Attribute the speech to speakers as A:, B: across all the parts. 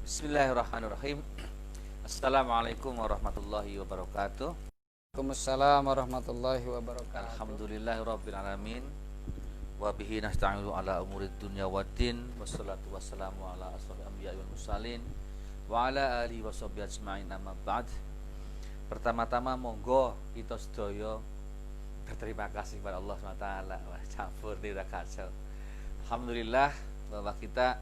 A: Bismillahirrahmanirrahim. Assalamualaikum warahmatullahi wabarakatuh.
B: Waalaikumsalam warahmatullahi wabarakatuh.
A: Alhamdulillahirabbil alamin. Wa bihi nasta'inu ala umurid dunya waddin. Wassalatu wassalamu ala asrofil anbiya'i wal mursalin wa ala alihi washabbihi ajma'in, amma ba'd. Pertama-tama monggo kita sedaya berterima kasih kepada Allah SWT. Wah, campur nih kacau. Alhamdulillah bahwa kita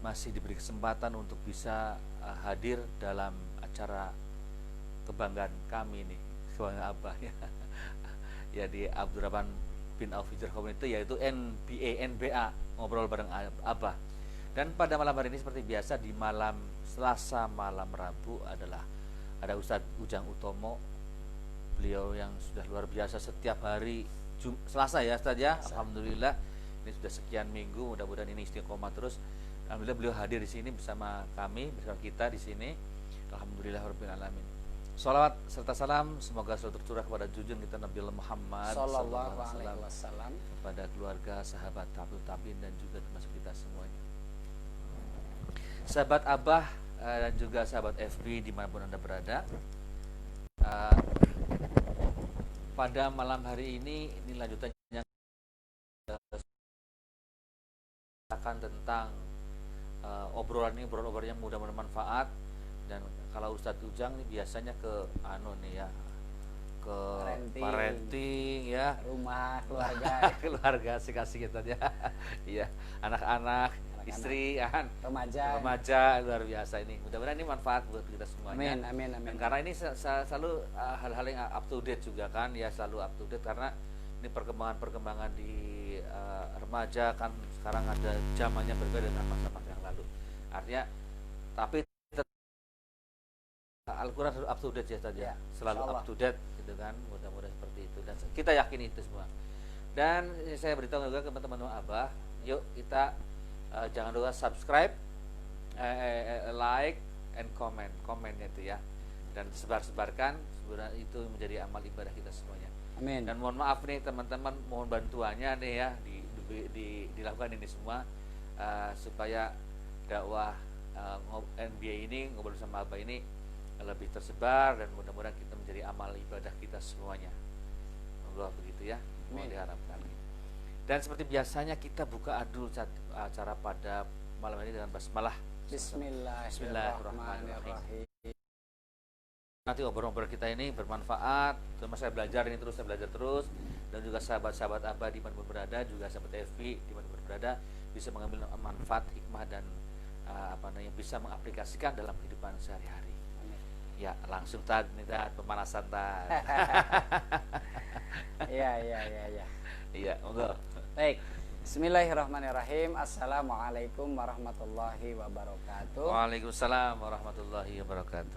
A: masih diberi kesempatan untuk bisa hadir dalam acara kebanggaan kami nih, kebanggaan Abah ya. Ya, di Abdurrahman bin Auf Hijrah Community, yaitu NBA ngobrol bareng Abah. Dan pada malam hari ini seperti biasa di malam Selasa malam Rabu ada Ustadz Ujang Utomo. Beliau yang sudah luar biasa setiap hari Selasa ya Ustadz ya. Alhamdulillah ini sudah sekian minggu, mudah-mudahan ini istiqomah terus. Alhamdulillah beliau hadir di sini bersama kami, bersama kita di sini. Alhamdulillahirabbil alamin. Shalawat serta salam semoga selalu tercurah kepada junjungan kita Nabi Muhammad
B: sallallahu alaihi wasallam,
A: kepada keluarga, sahabat, tabi'in dan juga termasuk kita semuanya. Sahabat Abah dan juga sahabat FB dimanapun Anda berada, pada malam hari ini lanjutannya akan tentang obrolan yang mudah bermanfaat. Dan kalau Ustadz Ujang nih biasanya ke ke parenting ya,
B: rumah
A: keluarga asik-asik gitu ya. Iya, anak-anak, istri kan, remaja luar biasa ini. Mudah-mudahan ini manfaat buat kita semuanya.
B: Amin.
A: Dan karena ini selalu hal-hal yang up to date juga kan ya, selalu up to date karena ini perkembangan di remaja kan sekarang ada zamannya berbeda dengan masa-masa yang lalu. Artinya tapi Al-Quran selalu up to date ya tadi ya, selalu up to date gitu kan, mudah-mudahan seperti itu dan kita yakini itu semua. Dan saya beritahu juga ke teman-teman Abah, yuk kita jangan lupa subscribe, like and komennya itu ya, dan sebarkan, sebenarnya itu menjadi amal ibadah kita semuanya.
B: Amin.
A: Dan mohon maaf nih teman-teman, mohon bantuannya nih ya dilakukan ini semua supaya dakwah NBA ini, ngobrol sama Abah ini lebih tersebar dan mudah-mudahan kita menjadi amal ibadah kita semuanya. Allah begitu ya, mohon diharapkan. Dan seperti biasanya kita buka dulu acara pada malam ini dengan basmalah. Bismillahirrahmanirrahim. Nanti obrol-obrol kita ini bermanfaat. Terus saya belajar terus, dan juga sahabat-sahabat Abah di mana berada, juga sahabat FB di mana berada bisa mengambil manfaat, hikmah dan bisa mengaplikasikan dalam kehidupan sehari-hari. Ya, langsung pemanasan
B: Iya.
A: Iya, monggo.
B: Baik. Bismillahirrahmanirrahim. Assalamualaikum warahmatullahi wabarakatuh.
A: Waalaikumsalam warahmatullahi wabarakatuh.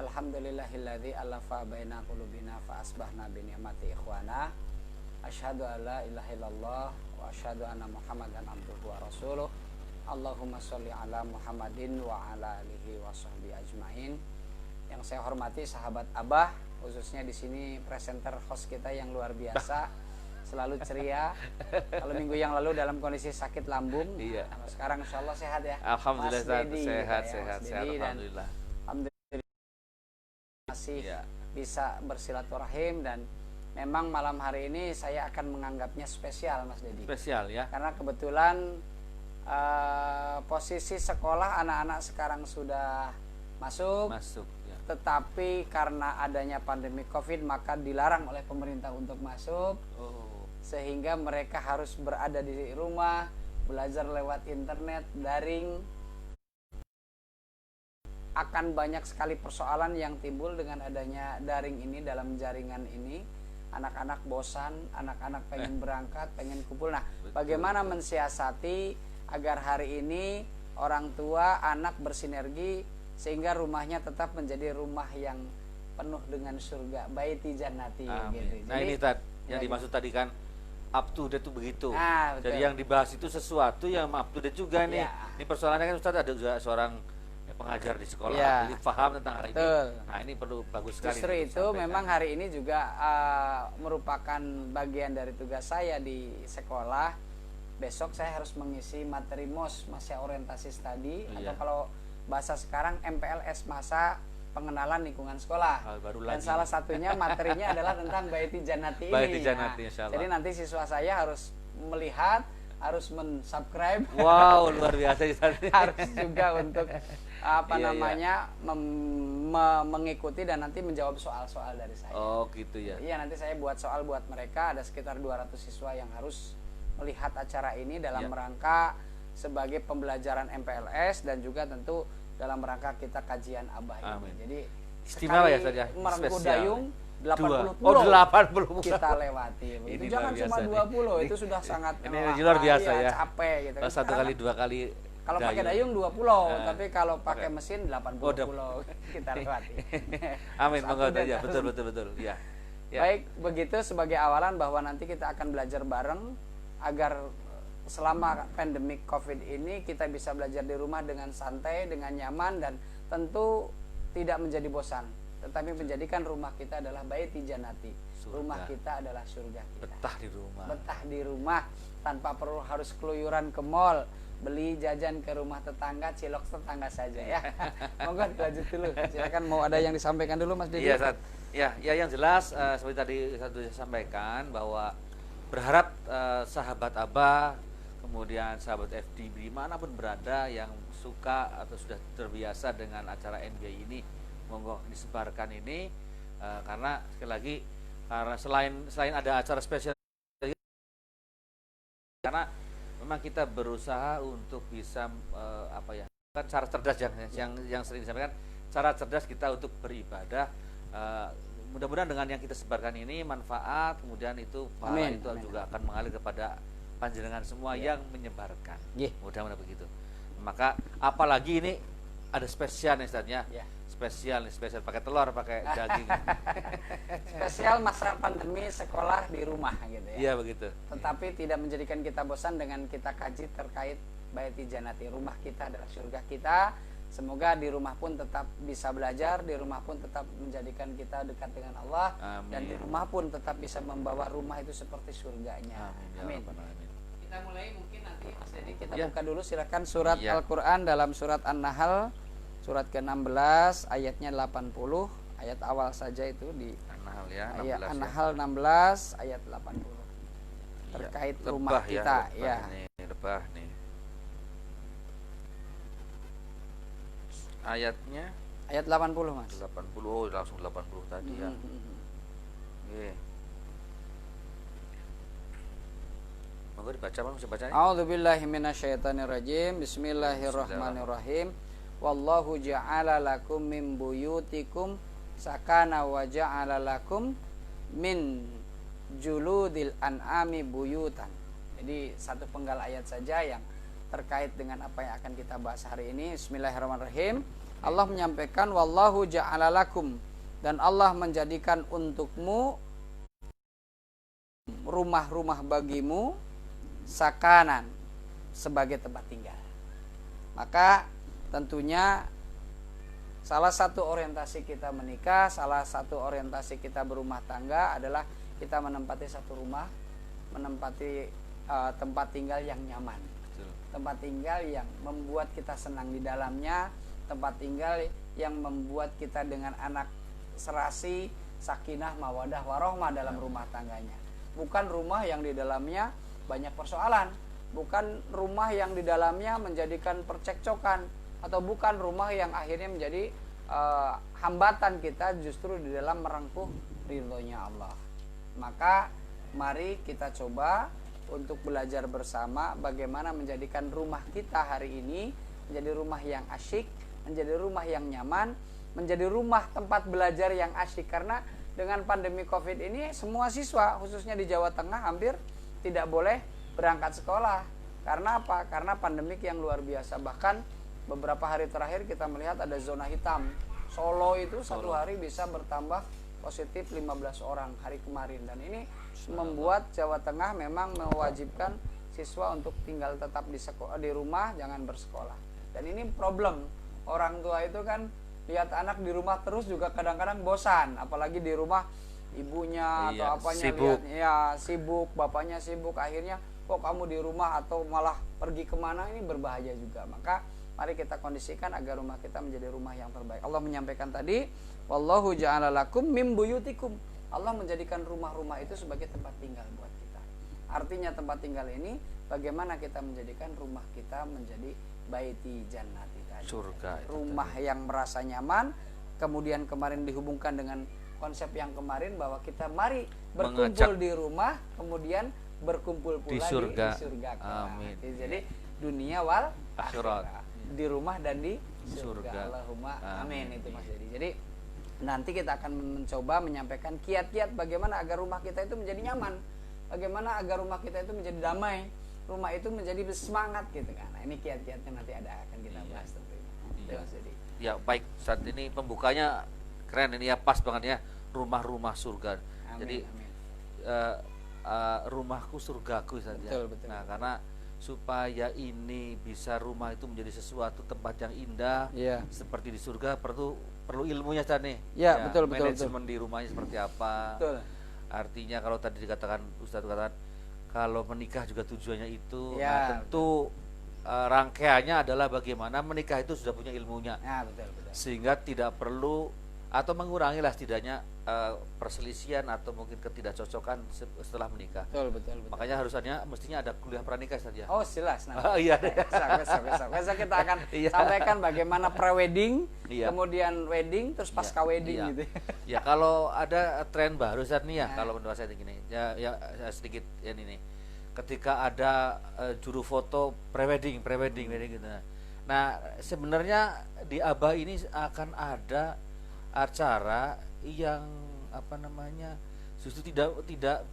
B: Alhamdulillahilladzi alafa baina qulubina fa asbahna bi ni'mati ikhwana. Asyhadu an la ilaha illallah wa asyhadu anna Muhammadan abduhu wa rasuluh. Allahumma sholli ala Muhammadin wa ala alihi washabbihi ajmain. Yang saya hormati sahabat Abah, khususnya di sini presenter host kita yang luar biasa, selalu ceria. Kalau minggu yang lalu dalam kondisi sakit lambung,
A: iya.
B: Nah, sekarang insya Allah sehat ya.
A: Alhamdulillah sehat,
B: alhamdulillah. Alhamdulillah masih bisa bersilaturahim, dan memang malam hari ini saya akan menganggapnya spesial, Mas Dedi.
A: Spesial ya.
B: Karena kebetulan posisi sekolah anak-anak sekarang sudah masuk ya. Tetapi karena adanya pandemi COVID maka dilarang oleh pemerintah untuk masuk. Sehingga mereka harus berada di rumah, belajar lewat internet, daring. Akan banyak sekali persoalan yang timbul dengan adanya daring ini, dalam jaringan ini. Anak-anak bosan, anak-anak pengen berangkat, pengen kumpul. Nah, bagaimana mensiasati agar hari ini orang tua, anak bersinergi sehingga rumahnya tetap menjadi rumah yang penuh dengan surga, baiti jannati gitu.
A: Nah, ini yang dimaksud tadi kan up to date itu begitu.
B: Nah,
A: jadi yang dibahas itu sesuatu yang up to date juga nih. Ini persoalannya kan Ustaz ada juga seorang pengajar di sekolah, jadi paham tentang hal ini. Nah, ini perlu bagus sekali.
B: Justru itu memang hari ini juga merupakan bagian dari tugas saya di sekolah besok saya harus mengisi materi MOS, masa orientasi studi, atau
A: Iya.
B: kalau bahasa sekarang MPLS, masa pengenalan lingkungan sekolah.
A: Baru
B: Dan
A: lagi.
B: salah satunya materinya adalah tentang Baiti Janati ini.
A: Baiti Janati, insya Allah.
B: Jadi nanti siswa saya harus melihat, harus mensubscribe,
A: Wow, luar biasa Ustaz.
B: harus juga untuk apa
A: Iya, iya.
B: namanya mengikuti dan nanti menjawab soal-soal dari saya.
A: Oh, gitu ya.
B: Iya, nanti saya buat soal buat mereka, ada sekitar 200 siswa yang harus melihat acara ini dalam
A: Iya.
B: rangka sebagai pembelajaran MPLS dan juga tentu dalam rangka kita kajian Abah ini.
A: Amin.
B: Jadi
A: Istimewa ya,
B: sekali
A: Ustaz ya?
B: merengkuh
A: Spesial.
B: dayung 80
A: Dua.
B: pulau.
A: Oh, 80 pulau.
B: Kita lewati.
A: Ini
B: Begitu.
A: luar
B: Jangan
A: biasa
B: cuma
A: nih.
B: 20,
A: Ini-
B: itu sudah sangat
A: Ini luar biasa
B: iya,
A: ya.
B: capek gitu.
A: Oh, satu
B: Karena
A: kali, dua kali.
B: kalau pakai dayung 2 pulau,
A: Eh,
B: tapi kalau pakai
A: pakai-
B: mesin 80
A: Oh, udah.
B: pulau kita lewati.
A: Amin,
B: Satu
A: monggo
B: dan
A: ya,
B: harus-
A: betul betul betul. Ya. Ya.
B: Baik, begitu sebagai awalan bahwa nanti kita akan belajar bareng agar selama pandemi Covid ini kita bisa belajar di rumah dengan santai, dengan nyaman, dan tentu tidak menjadi bosan, tetapi menjadikan rumah kita adalah Baiti Janati.
A: Surga.
B: Rumah kita adalah surga kita.
A: Betah di rumah.
B: Betah di rumah tanpa perlu harus keluyuran ke mall, beli jajan ke rumah tetangga, cilok tetangga saja ya. Monggo lanjut dulu. Silakan, mau ada yang disampaikan dulu Mas Didi?
A: Iya, Ustaz. Ya, yang jelas seperti tadi saya sampaikan bahwa berharap sahabat Abah, kemudian sahabat FD dimanapun berada yang suka atau sudah terbiasa dengan acara NBA ini, monggo disebarkan ini karena sekali lagi karena selain ada acara spesial, karena memang kita berusaha untuk bisa apa ya, kan cara cerdas yang sering disampaikan, cara cerdas kita untuk beribadah. Mudah-mudahan dengan yang kita sebarkan ini manfaat, kemudian itu pahala
B: Amin,
A: itu
B: amin.
A: juga akan mengalir kepada panjenengan semua
B: Ya.
A: yang menyebarkan.
B: Nggih.
A: Mudah-mudahan begitu. Maka apalagi ini ada spesial nih Ustaz ya.
B: Ya.
A: Spesial pakai telur, pakai daging.
B: Spesial masa pandemi sekolah di rumah gitu ya.
A: Iya begitu.
B: Tetapi tidak menjadikan kita bosan dengan kita kaji terkait Baiti Janati. Rumah kita adalah surga kita. Semoga di rumah pun tetap bisa belajar, di rumah pun tetap menjadikan kita dekat dengan Allah,
A: Amin.
B: dan di rumah pun tetap bisa membawa rumah itu seperti surganya.
A: Amin. Ya
B: Amin.
A: Rabbal Alamin.
B: Kita mulai mungkin nanti Mas Dedi kita
A: Ya.
B: buka dulu, silakan surat
A: Ya.
B: Al-Qur'an dalam surat An-Nahl surat ke-16 ayatnya 80, ayat awal saja itu di
A: An-Nahl ya,
B: ayat
A: 16 ya.
B: An-Nahl 16 ayat 80. Terkait
A: Iya.
B: rumah
A: Lebah
B: kita,
A: lebah
B: ya.
A: Nih, lebah nih. Ayatnya
B: Ayat 80, Mas.
A: 80, oh langsung 80 tadi ya. Oke. Monggo dibaca, Bang, bisa bacanya?
B: A'udzubillahi minasyaitonirrajim. Bismillahirrahmanirrahim. Wallahu ja'ala lakum min buyutikum sakana wa ja'ala lakum min juludil an'ami buyutan. Jadi satu penggal ayat saja yang terkait dengan apa yang akan kita bahas hari ini. Bismillahirrahmanirrahim. Allah menyampaikan wallahu ja'ala lakum, dan Allah menjadikan untukmu rumah-rumah bagimu sakanan sebagai tempat tinggal. Maka tentunya salah satu orientasi kita menikah, salah satu orientasi kita berumah tangga adalah kita menempati satu rumah, menempati tempat tinggal yang nyaman,
A: Betul.
B: tempat tinggal yang membuat kita senang di dalamnya, tempat tinggal yang membuat kita dengan anak serasi, sakinah, mawadah, warohmah dalam rumah tangganya. Bukan rumah yang di dalamnya banyak persoalan, bukan rumah yang di dalamnya menjadikan percekcokan, atau bukan rumah yang akhirnya menjadi hambatan kita justru di dalam merengkuh ridhonya Allah. Maka mari kita coba untuk belajar bersama bagaimana menjadikan rumah kita hari ini menjadi rumah yang asyik, menjadi rumah yang nyaman, menjadi rumah tempat belajar yang asyik. Karena dengan pandemi Covid ini semua siswa khususnya di Jawa Tengah hampir tidak boleh berangkat sekolah. Karena apa? Karena pandemik yang luar biasa. Bahkan beberapa hari terakhir kita melihat ada zona hitam. Solo itu satu hari bisa bertambah positif 15 orang hari kemarin, dan ini membuat Jawa Tengah memang mewajibkan siswa untuk tinggal tetap di rumah, jangan bersekolah. Dan ini problem. Orang tua itu kan lihat anak di rumah terus juga kadang-kadang bosan, apalagi di rumah ibunya atau apanya
A: sibuk.
B: lihat ya sibuk, bapaknya sibuk, akhirnya kok kamu di rumah atau malah pergi kemana, ini berbahaya juga. Maka mari kita kondisikan agar rumah kita menjadi rumah yang terbaik. Allah menyampaikan tadi, wallahu ja'ala lakum mim buyutikum. Allah menjadikan rumah-rumah itu sebagai tempat tinggal buat kita. Artinya tempat tinggal ini bagaimana kita menjadikan rumah kita menjadi baiti jannati tadi.
A: Surga.
B: Rumah yang merasa nyaman. Kemudian kemarin dihubungkan dengan konsep yang kemarin bahwa kita mari berkumpul di rumah, kemudian berkumpul pula
A: di surga.
B: di surga.
A: Amin.
B: Jadi dunia wal
A: akhirat.
B: Di rumah dan di surga.
A: Surga.
B: Allahumma amin.
A: Amin.
B: Itu Mas Dedi. Jadi nanti kita akan mencoba menyampaikan kiat-kiat bagaimana agar rumah kita itu menjadi nyaman, bagaimana agar rumah kita itu menjadi damai, rumah itu menjadi bersemangat gitu kan. Nah, ini kiat-kiatnya nanti akan kita bahas tentunya. Itu Mas Dedi.
A: Ya baik, saat ini pembukanya keren ini ya, pas banget ya, rumah-rumah surga.
B: Amin,
A: Jadi
B: amin.
A: rumahku surgaku saja.
B: Betul.
A: Nah, karena supaya ini bisa rumah itu menjadi sesuatu tempat yang indah,
B: Iya.
A: seperti di surga, perlu ilmunya Ustaz nih.
B: Ya, betul.
A: Manajemen di rumahnya seperti apa.
B: Betul.
A: Artinya kalau tadi dikatakan Ustaz katakan kalau menikah juga tujuannya itu,
B: Ya,
A: nah tentu rangkaiannya adalah bagaimana menikah itu sudah punya ilmunya,
B: Nah, betul.
A: sehingga tidak perlu atau mengurangi lah setidaknya perselisihan atau mungkin ketidakcocokan setelah menikah.
B: Betul.
A: Makanya mestinya ada kuliah pranikah saja.
B: Oh, jelas. Nah.
A: Oh, iya.
B: Besok kita akan
A: Iya.
B: sampaikan bagaimana pre-wedding,
A: Iya.
B: kemudian wedding, terus pasca wedding
A: Iya.
B: gitu.
A: Ya kalau ada tren baru saat ini ya,
B: Nah.
A: kalau menurut saya begini, ya sedikit ya ini nih. Ketika ada juru foto prewedding gitu. Nah, sebenarnya di Abah ini akan ada acara yang justru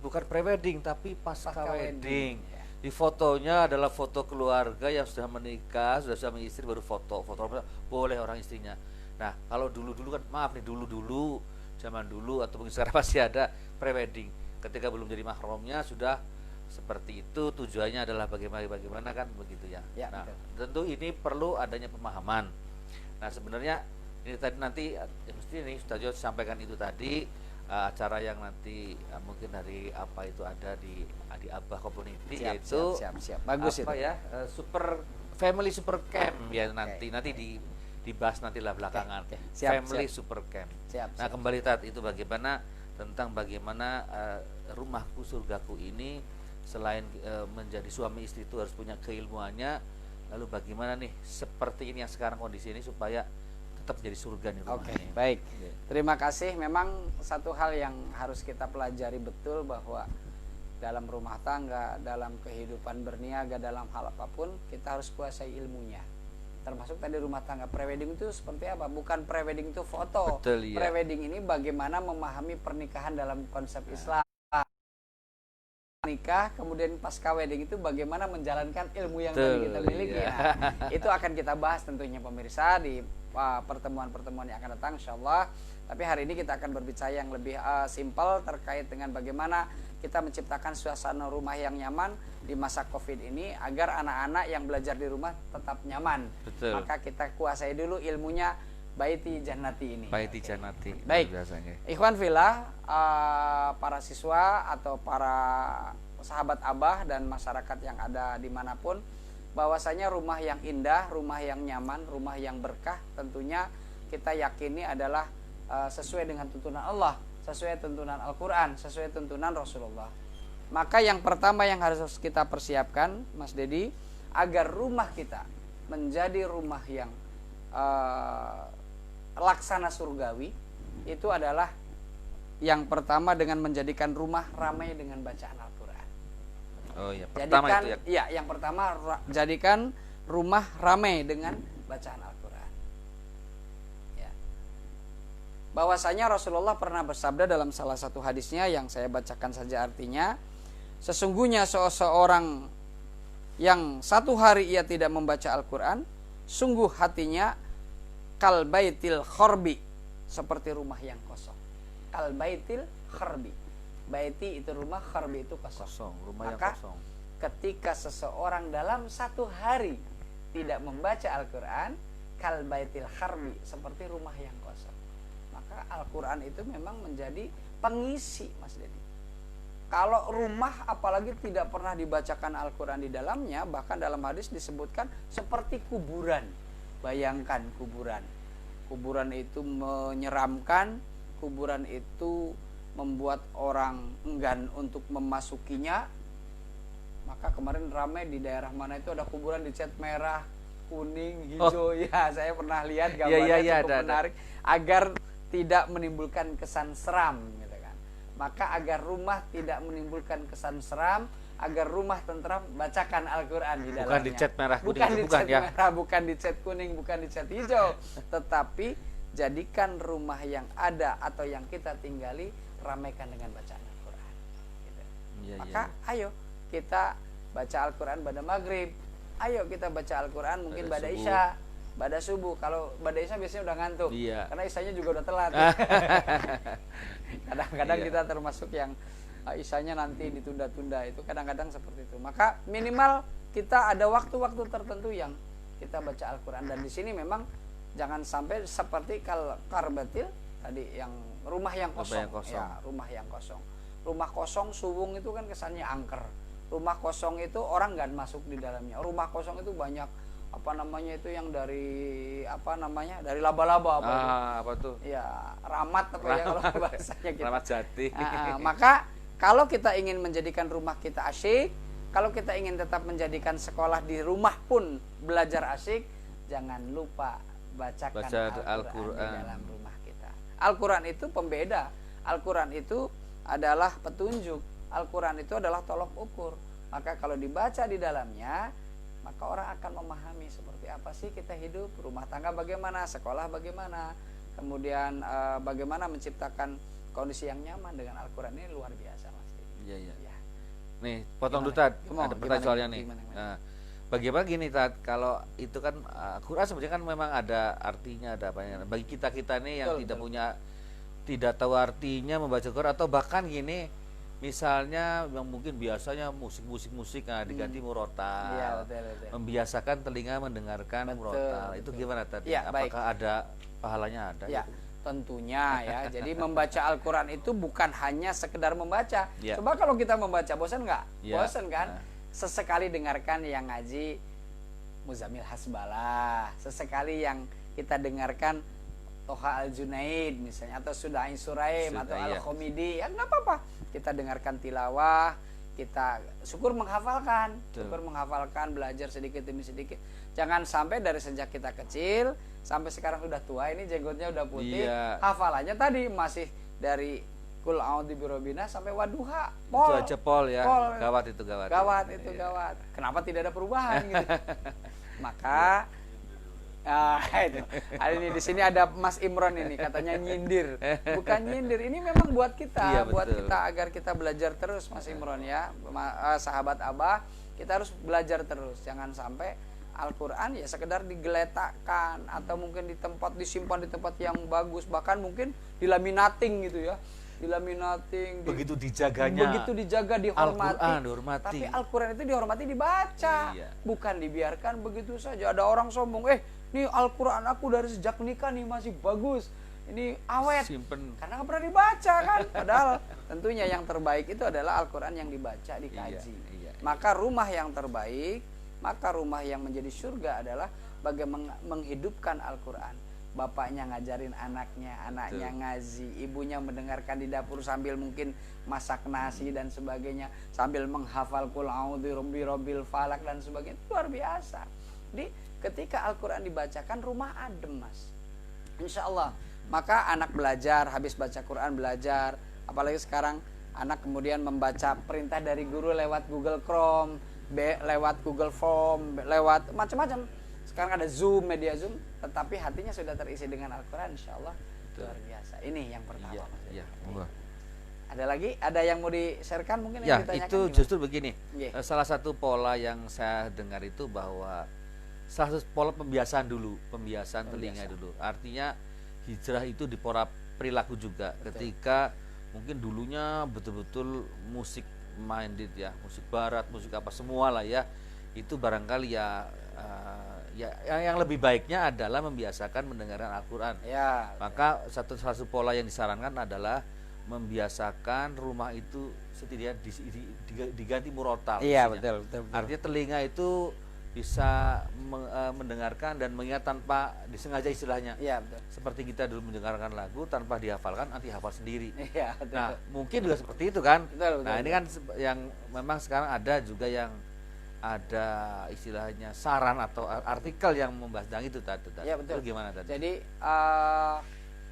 A: bukan prewedding tapi pasca wedding.
B: Ya.
A: Di fotonya adalah foto keluarga yang sudah menikah, sudah suami istri, baru foto boleh orang istrinya. Nah, kalau dulu kan, maaf nih, dulu zaman dulu atau mungkin sekarang masih ada prewedding. Ketika belum jadi mahramnya sudah seperti itu, tujuannya adalah bagaimana kan begitu ya.
B: Ya,
A: Nah,
B: betul.
A: tentu ini perlu adanya pemahaman. Nah, sebenarnya ini tadi nanti mesti ini sudah sampaikan itu tadi, acara yang nanti mungkin hari apa itu ada di Abah Community, yaitu
B: siap. Bagus
A: apa
B: itu.
A: ya, super camp ya, nanti dibahas nantilah belakangan.
B: Oke. Siap.
A: Super camp.
B: Siap.
A: Nah, kembali tadi itu bagaimana rumahku surgaku ini selain menjadi suami istri itu harus punya keilmuannya, lalu bagaimana nih seperti ini yang sekarang kondisi ini supaya tetap jadi surga nih rumah
B: Oke,
A: ini.
B: baik.
A: Oke.
B: Terima kasih. Memang satu hal yang harus kita pelajari betul bahwa dalam rumah tangga, dalam kehidupan berniaga, dalam hal apapun kita harus kuasai ilmunya. Termasuk tadi rumah tangga prewedding itu seperti apa? Bukan prewedding itu foto.
A: Betul, iya.
B: Prewedding ini bagaimana memahami pernikahan dalam konsep Islam. Nikah, kemudian pasca wedding itu bagaimana menjalankan ilmu yang tadi kita miliki.
A: Iya.
B: Nah, itu akan kita bahas tentunya pemirsa di pertemuan-pertemuan yang akan datang insyaallah. Tapi hari ini kita akan berbicara yang lebih simpel terkait dengan bagaimana kita menciptakan suasana rumah yang nyaman di masa Covid ini agar anak-anak yang belajar di rumah tetap nyaman.
A: Betul.
B: Maka kita kuasai dulu ilmunya Baiti Jannati ini.
A: Baiti Jannati.
B: Baik.
A: Biasanya.
B: Ikhwan fillah, para siswa atau para sahabat Abah dan masyarakat yang ada dimanapun, bahwasanya rumah yang indah, rumah yang nyaman, rumah yang berkah tentunya kita yakini adalah sesuai dengan tuntunan Allah, sesuai tuntunan Al-Quran, sesuai tuntunan Rasulullah. Maka yang pertama yang harus kita persiapkan, Mas Dedi, agar rumah kita menjadi rumah yang laksana surgawi, itu adalah yang pertama dengan menjadikan rumah ramai dengan bacaan Al-Quran.
A: Oh iya, pertama
B: Jadikan,
A: itu ya.
B: iya, yang pertama jadikan rumah ramai dengan bacaan Al-Quran. Ya. Bahwasanya Rasulullah pernah bersabda dalam salah satu hadisnya yang saya bacakan saja artinya, sesungguhnya seseorang yang satu hari ia tidak membaca Al-Quran, sungguh hatinya kal baitil kharbi, seperti rumah yang kosong. Kal baitil kharbi. Baiti itu rumah, kharbi itu kosong.
A: Rumah
B: Maka,
A: yang kosong.
B: ketika seseorang dalam satu hari tidak membaca Al-Quran, kal baitil kharbi, seperti rumah yang kosong. Maka Al-Quran itu memang menjadi pengisi, Mas Dedi. Kalau rumah apalagi tidak pernah dibacakan Al-Quran di dalamnya, bahkan dalam hadis disebutkan seperti kuburan. Bayangkan kuburan. Kuburan itu menyeramkan, kuburan itu membuat orang enggan untuk memasukinya. Maka kemarin ramai di daerah mana itu ada kuburan dicat merah, kuning, hijau. Ya, saya pernah lihat gambarnya cukup menarik. Agar tidak menimbulkan kesan seram. Maka agar rumah tidak menimbulkan kesan seram, agar rumah tentram, bacakan Al-Quran di dalamnya.
A: Bukan dicat merah kuning,
B: bukan dicat
A: ya?
B: merah, bukan dicat kuning, bukan dicat hijau. Tetapi jadikan rumah yang ada atau yang kita tinggali, ramaikan dengan bacaan Al-Quran. Gitu. Maka ayo kita baca Al-Quran pada maghrib, ayo kita baca Al-Quran mungkin pada isya, pada subuh. Kalau pada isya biasanya udah ngantuk, karena isyanya juga udah telat. Kadang-kadang kita termasuk yang isyanya nanti ditunda-tunda, itu kadang-kadang seperti itu. Maka minimal kita ada waktu-waktu tertentu yang kita baca Al-Quran. Dan di sini memang jangan sampai seperti karbatil tadi, yang rumah yang kosong. Ya, rumah yang kosong. Rumah kosong suwung itu kan kesannya angker. Rumah kosong itu orang nggak masuk di dalamnya. Rumah kosong itu banyak itu yang dari dari laba-laba
A: apa tuh?
B: Ya, ramat ya kalau bahasanya gitu.
A: Ramat jati.
B: Maka kalau kita ingin menjadikan rumah kita asyik, kalau kita ingin tetap menjadikan sekolah di rumah pun belajar asyik, jangan lupa bacakan Al-Quran di dalam rumah kita. Al-Quran itu pembeda. Al-Quran itu adalah petunjuk. Al-Quran itu adalah tolok ukur. Maka kalau dibaca di dalamnya, maka orang akan memahami seperti apa sih kita hidup, rumah tangga bagaimana, sekolah bagaimana, kemudian bagaimana menciptakan kondisi yang nyaman dengan Al-Quran. Ini luar biasa, Mas.
A: Iya. Nih, potong dulu, Tad. Ada pertanyaan soalnya nih. Nah, bagaimana gini, Tad, kalau itu kan Al-Quran sebenarnya kan memang ada artinya, ada apanya. Bagi kita-kita nih yang tidak tahu artinya membaca Al-Quran, atau bahkan gini, misalnya yang mungkin biasanya musik diganti murotal.
B: Iya, betul.
A: Membiasakan telinga mendengarkan murotal. Itu gimana tadi?
B: Ya,
A: apakah ada pahalanya? Ada?
B: Ya, tentunya ya. Jadi membaca Al-Quran itu bukan hanya sekedar membaca. Coba kalau kita membaca, bosan nggak? Bosan kan? Sesekali dengarkan yang ngaji Muzamil Hasbalah. Sesekali yang kita dengarkan Toha Al-Junaid misalnya, atau Sudain Suraim, atau Al-Khomidi, ya nggak apa-apa. Kita dengarkan tilawah, kita syukur menghafalkan, belajar sedikit demi sedikit. Jangan sampai dari sejak kita kecil sampai sekarang sudah tua, ini jenggotnya udah putih, hafalannya tadi masih dari Qul a'udzu birabbinas sampai Wadduha.
A: Itu aja pol ya. Gawat.
B: Gawat. Kenapa tidak ada perubahan gitu? Maka itu. Hari ini di sini ada Mas Imron ini katanya nyindir. Bukan nyindir, ini memang buat kita, kita agar kita belajar terus, Mas Imron ya. Sahabat Abah, kita harus belajar terus. Jangan sampai Al-Quran ya sekedar digeletakkan atau mungkin disimpan di tempat yang bagus, bahkan mungkin dilaminating gitu ya.
A: Begitu dijaganya,
B: dihormati.
A: Al-Quran dihormati.
B: Tapi Al-Quran itu dihormati, dibaca, bukan dibiarkan begitu saja. Ada orang sombong, nih Al-Quran aku dari sejak nikah nih masih bagus, ini awet,
A: simpen,
B: karena nggak pernah dibaca kan. Padahal tentunya yang terbaik itu adalah Al-Quran yang dibaca, dikaji. Maka rumah yang terbaik, maka rumah yang menjadi surga adalah bagaimana menghidupkan Al-Quran. Bapaknya ngajarin anaknya ngaji, ibunya mendengarkan di dapur sambil mungkin masak nasi dan sebagainya, sambil menghafal Qul a'udzu birabbil falaq dan sebagainya. Itu luar biasa. Jadi ketika Al-Quran dibacakan, rumah adem, Mas. Insya Allah. Maka anak belajar, habis baca Quran belajar. Apalagi sekarang anak kemudian membaca perintah dari guru lewat Google Chrome, lewat Google Form, lewat macam-macam. Sekarang ada Zoom, media Zoom, tetapi hatinya sudah terisi dengan Al-Quran, insya Allah luar biasa. Ini yang pertama. Ada lagi? Ada yang mau di-sharekan mungkin?
A: Ya, itu justru begini. Salah satu pola yang saya dengar itu bahwa salah satu pola pembiasaan telinga dulu. Artinya hijrah itu di pola perilaku juga. Ketika mungkin dulunya betul-betul musik minded ya, musik barat, musik apa semua lah ya. Itu barangkali yang lebih baiknya adalah membiasakan mendengarkan Al-Quran. Maka salah satu pola yang disarankan adalah membiasakan rumah itu setidaknya diganti murotal.
B: Iya,
A: Maksudnya.
B: betul.
A: Artinya telinga itu bisa mendengarkan dan mengingat tanpa disengaja istilahnya.
B: Iya, betul.
A: Seperti kita dulu mendengarkan lagu tanpa dihafalkan, nanti hafal sendiri.
B: Iya, betul.
A: Nah, mungkin juga seperti itu kan.
B: Betul,
A: Nah, ini kan yang memang sekarang ada juga yang ada istilahnya saran atau artikel yang membahas tentang itu tadi.
B: Iya, betul.
A: Itu gimana tadi?
B: Jadi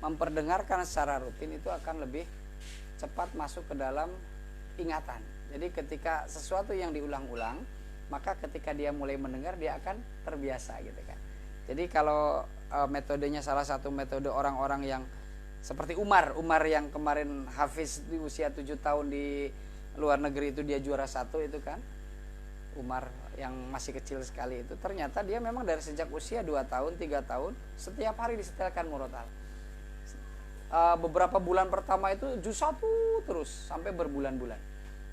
B: memperdengarkan secara rutin itu akan lebih cepat masuk ke dalam ingatan. Jadi ketika sesuatu yang diulang-ulang, maka ketika dia mulai mendengar dia akan terbiasa gitu kan. Jadi kalau metodenya salah satu metode orang-orang yang seperti Umar yang kemarin hafiz di usia 7 tahun di luar negeri itu dia juara 1 itu kan. Umar yang masih kecil sekali itu ternyata dia memang dari sejak usia 2 tahun, 3 tahun setiap hari disetelkan murotal. Beberapa bulan pertama itu juz 1 terus sampai berbulan-bulan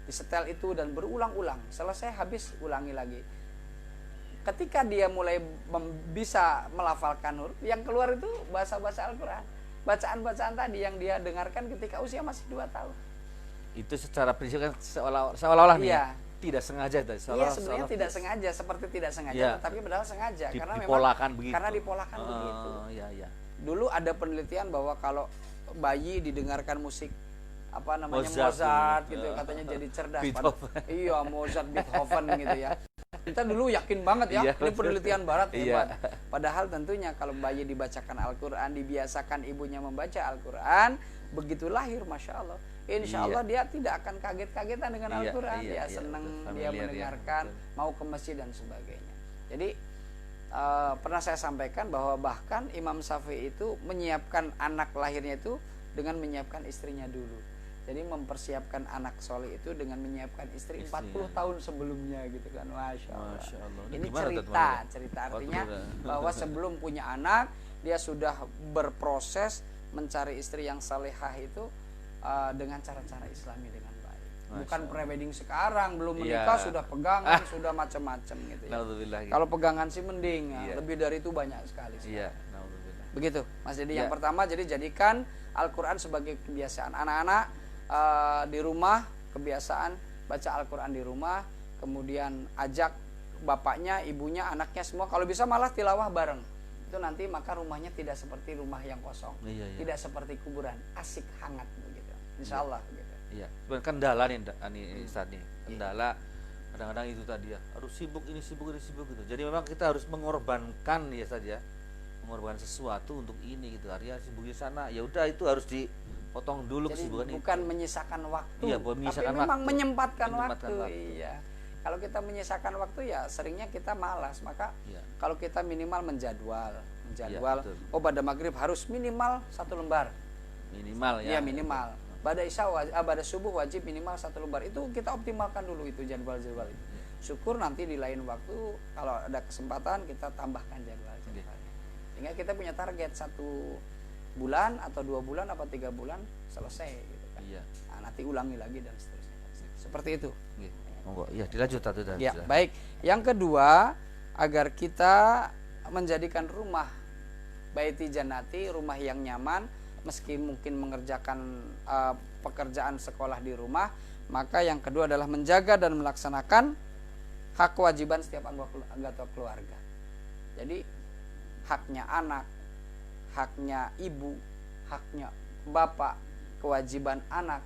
B: disetel itu dan berulang-ulang, selesai habis ulangi lagi. Ketika dia mulai bisa melafalkan huruf, yang keluar itu bahasa-bahasa Al-Quran, bacaan-bacaan tadi yang dia dengarkan ketika usia masih 2 tahun.
A: Itu secara prinsip kan seolah-olah nih
B: Iya.
A: Tidak sengaja tadi.
B: Iya, sebenarnya tidak sengaja, seperti tidak sengaja,
A: Iya.
B: tetapi padahal sengaja karena
A: dipolakan
B: memang
A: begitu.
B: karena dipolakan begitu.
A: Iya.
B: Dulu ada penelitian bahwa kalau bayi didengarkan musik apa namanya
A: Mozart
B: Mozart
A: gitu.
B: gitu katanya jadi cerdas.
A: Beethoven.
B: Iya, Mozart, Beethoven gitu ya. Kita dulu yakin banget ya,
A: Iya,
B: ini penelitian barat
A: Iya.
B: hebat. Padahal tentunya kalau bayi dibacakan Al-Quran, dibiasakan ibunya membaca Al-Quran, begitu lahir Masya Allah, insya Allah dia tidak akan kaget-kagetan dengan
A: Iya,
B: Al-Quran.
A: iya,
B: Dia
A: iya,
B: senang,
A: betul.
B: dia
A: Familiar ya,
B: mendengarkan,
A: betul.
B: mau ke masjid dan sebagainya. Jadi pernah saya sampaikan bahwa bahkan Imam Syafi'i itu menyiapkan anak lahirnya itu dengan menyiapkan istrinya dulu. Jadi mempersiapkan anak soleh itu dengan menyiapkan istri 40 tahun sebelumnya gitu kan. Masya Allah.
A: Masya Allah.
B: Ini
A: Gimana,
B: cerita artinya bahwa
A: sebelum
B: sebelum punya anak dia sudah berproses mencari istri yang salehah itu dengan cara-cara Islami dengan baik. Bukan prewedding sekarang, belum menikah sudah pegangan, sudah macam-macam gitu ya. Kalau pegangan sih mending, lebih dari itu banyak sekali.
A: Iya.
B: Begitu, Mas. Jadi yang pertama, jadi jadikan Al-Quran sebagai kebiasaan anak-anak. Di rumah kebiasaan baca Al-Quran di rumah, kemudian ajak bapaknya, ibunya, anaknya semua, kalau bisa malah tilawah bareng. Itu nanti maka rumahnya tidak seperti rumah yang kosong, tidak seperti kuburan, asik hangat begitu. Insya Allah begitu.
A: Iya, kendala nih Ustaz nih. Kendala kadang-kadang itu tadi ya, harus sibuk ini sibuk gitu. Jadi memang kita harus mengorbankan ya saja, mengorbankan sesuatu untuk ini gitu. Artinya sibuk di sana, ya udah itu harus potong dulu kesibukan itu.
B: Bukan menyisakan waktu,
A: iya, menyisakan
B: tapi memang
A: waktu.
B: menyempatkan waktu. Iya. Kalau kita menyisakan waktu ya seringnya kita malas. Maka kalau kita minimal menjadwal, oh pada maghrib harus minimal 1 lembar.
A: Minimal ya.
B: Iya, minimal. Pada pada subuh wajib minimal 1 lembar. Itu kita optimalkan dulu itu jadwal-jadwal itu. Syukur nanti di lain waktu kalau ada kesempatan kita tambahkan jadwal-jadwalnya. Sehingga kita punya target 1 bulan atau 2 bulan atau 3 bulan selesai gitu kan.
A: Iya.
B: Nah, nanti ulangi lagi dan seterusnya. Seperti itu.
A: Monggo. Iya, dilanjut tadi.
B: Ya, baik. Yang kedua, agar kita menjadikan rumah baiti jannati, rumah yang nyaman, meski mungkin mengerjakan pekerjaan sekolah di rumah, maka yang kedua adalah menjaga dan melaksanakan hak kewajiban setiap anggota keluarga. Jadi haknya anak, haknya ibu, haknya bapak, kewajiban anak,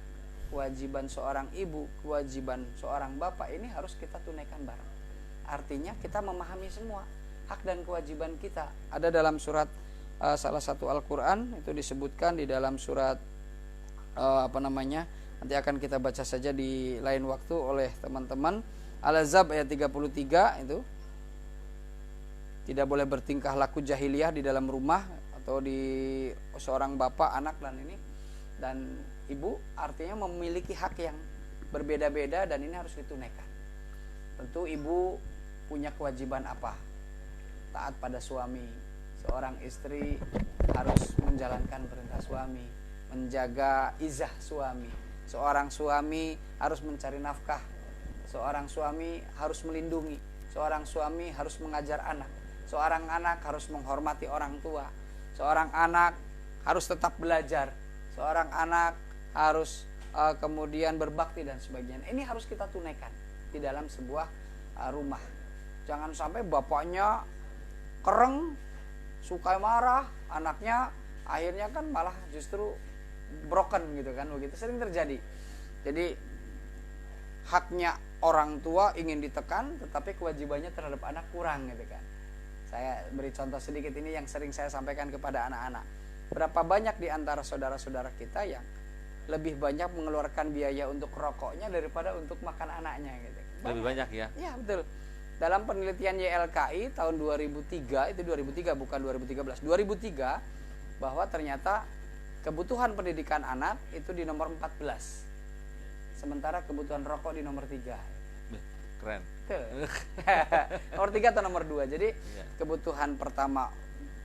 B: kewajiban seorang ibu, kewajiban seorang bapak, ini harus kita tunaikan bareng. Artinya kita memahami semua hak dan kewajiban kita. Ada dalam surat salah satu Al-Quran, itu disebutkan di dalam surat nanti akan kita baca saja di lain waktu oleh teman-teman. Al-Ahzab ayat 33 itu, tidak boleh bertingkah laku jahiliyah di dalam rumah atau di seorang bapak, anak dan ibu, artinya memiliki hak yang berbeda-beda dan ini harus ditunaikan. Tentu ibu punya kewajiban apa? Taat pada suami. Seorang istri harus menjalankan perintah suami, menjaga izah suami. Seorang suami harus mencari nafkah. Seorang suami harus melindungi. Seorang suami harus mengajar anak. Seorang anak harus menghormati orang tua. Seorang anak harus tetap belajar. Seorang anak harus kemudian berbakti dan sebagainya. Ini harus kita tunaikan di dalam sebuah rumah. Jangan sampai bapaknya kereng, suka marah, anaknya akhirnya kan malah justru broken gitu kan, begitu sering terjadi. Jadi haknya orang tua ingin ditekan, tetapi kewajibannya terhadap anak kurang gitu kan. Saya beri contoh sedikit, ini yang sering saya sampaikan kepada anak-anak. Berapa banyak di antara saudara-saudara kita yang lebih banyak mengeluarkan biaya untuk rokoknya daripada untuk makan anaknya gitu.
A: Lebih banyak ya?
B: Iya betul. Dalam penelitian YLKI tahun 2003, itu 2003 bukan 2013, 2003, bahwa ternyata kebutuhan pendidikan anak itu di nomor 14. Sementara kebutuhan rokok di nomor 3.
A: Keren.
B: Nomor 3 atau nomor 2. Jadi kebutuhan pertama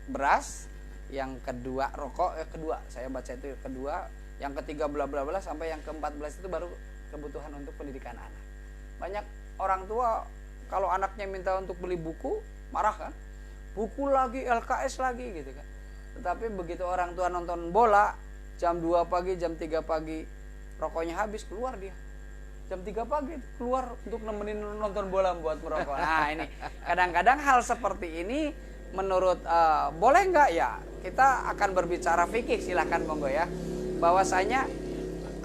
B: beras, yang kedua rokok, kedua saya baca itu kedua, yang ketiga bla bla bla, sampai yang ke-14 itu baru kebutuhan untuk pendidikan anak. Banyak orang tua kalau anaknya minta untuk beli buku, marah kan? Buku lagi, LKS lagi gitu kan. Tetapi begitu orang tua nonton bola jam 2 pagi, jam 3 pagi rokoknya habis, keluar dia. Jam 3 pagi keluar untuk nemenin nonton bola buat merokok. Nah ini kadang-kadang hal seperti ini menurut boleh nggak ya? Kita akan berbicara fikih, silahkan monggo ya. Bahwasanya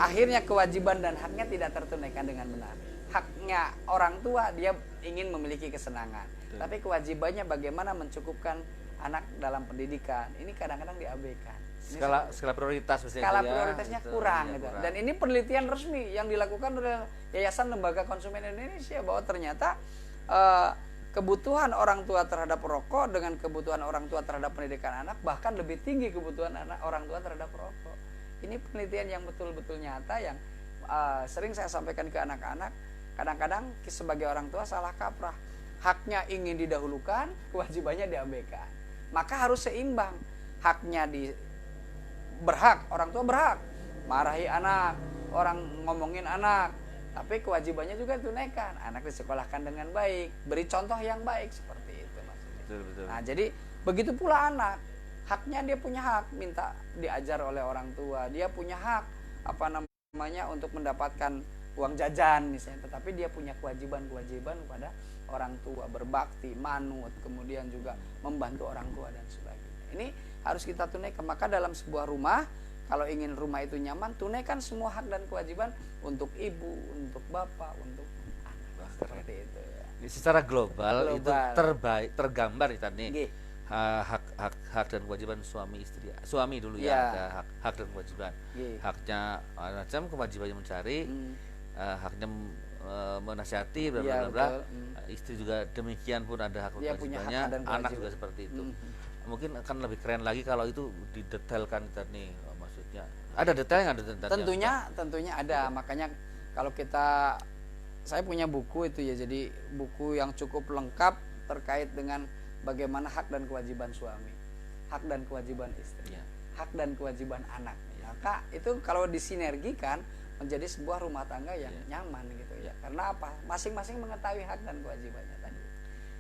B: akhirnya kewajiban dan haknya tidak tertunaikan dengan benar. Haknya orang tua dia ingin memiliki kesenangan, tapi kewajibannya bagaimana mencukupkan anak dalam pendidikan ini kadang-kadang diabaikan.
A: Skala prioritas
B: skala prioritasnya kurang gitu. Dan ini penelitian resmi yang dilakukan oleh Yayasan Lembaga Konsumen Indonesia bahwa ternyata kebutuhan orang tua terhadap rokok dengan kebutuhan orang tua terhadap pendidikan anak bahkan lebih tinggi kebutuhan orang tua terhadap rokok. Ini penelitian yang betul-betul nyata yang sering saya sampaikan ke anak-anak. Kadang-kadang sebagai orang tua salah kaprah. Haknya ingin didahulukan, kewajibannya diabaikan. Maka harus seimbang. Haknya berhak, orang tua berhak marahi anak, orang ngomongin anak, tapi kewajibannya juga tunaikan. Anak disekolahkan dengan baik, beri contoh yang baik, seperti itu maksudnya.
A: Betul.
B: Nah, jadi begitu pula anak, haknya dia punya hak minta diajar oleh orang tua, dia punya hak untuk mendapatkan uang jajan misalnya, tetapi dia punya kewajiban kepada orang tua, berbakti, manut, kemudian juga membantu orang tua dan sebagainya. Ini harus kita tunaikan. Maka dalam sebuah rumah, kalau ingin rumah itu nyaman, tunaikan semua hak dan kewajiban untuk ibu, untuk bapak, untuk anak. Seperti itu ya.
A: Secara global itu tergambar tadi hak dan kewajiban suami istri. Suami dulu ya, ada hak dan kewajiban. Haknya macam kewajibannya mencari, haknya menasihati, bla bla bla. Istri juga demikian pun ada hak kewajibannya, anak juga seperti itu. Mungkin akan lebih keren lagi kalau itu didetailkan tadi, maksudnya ada detailnya,
B: tentunya ada. Makanya kalau saya punya buku itu ya, jadi buku yang cukup lengkap terkait dengan bagaimana hak dan kewajiban suami, hak dan kewajiban istri, hak dan kewajiban anak. Maka itu kalau disinergikan menjadi sebuah rumah tangga yang nyaman gitu ya. Karena apa? Masing-masing mengetahui hak dan kewajibannya tadi.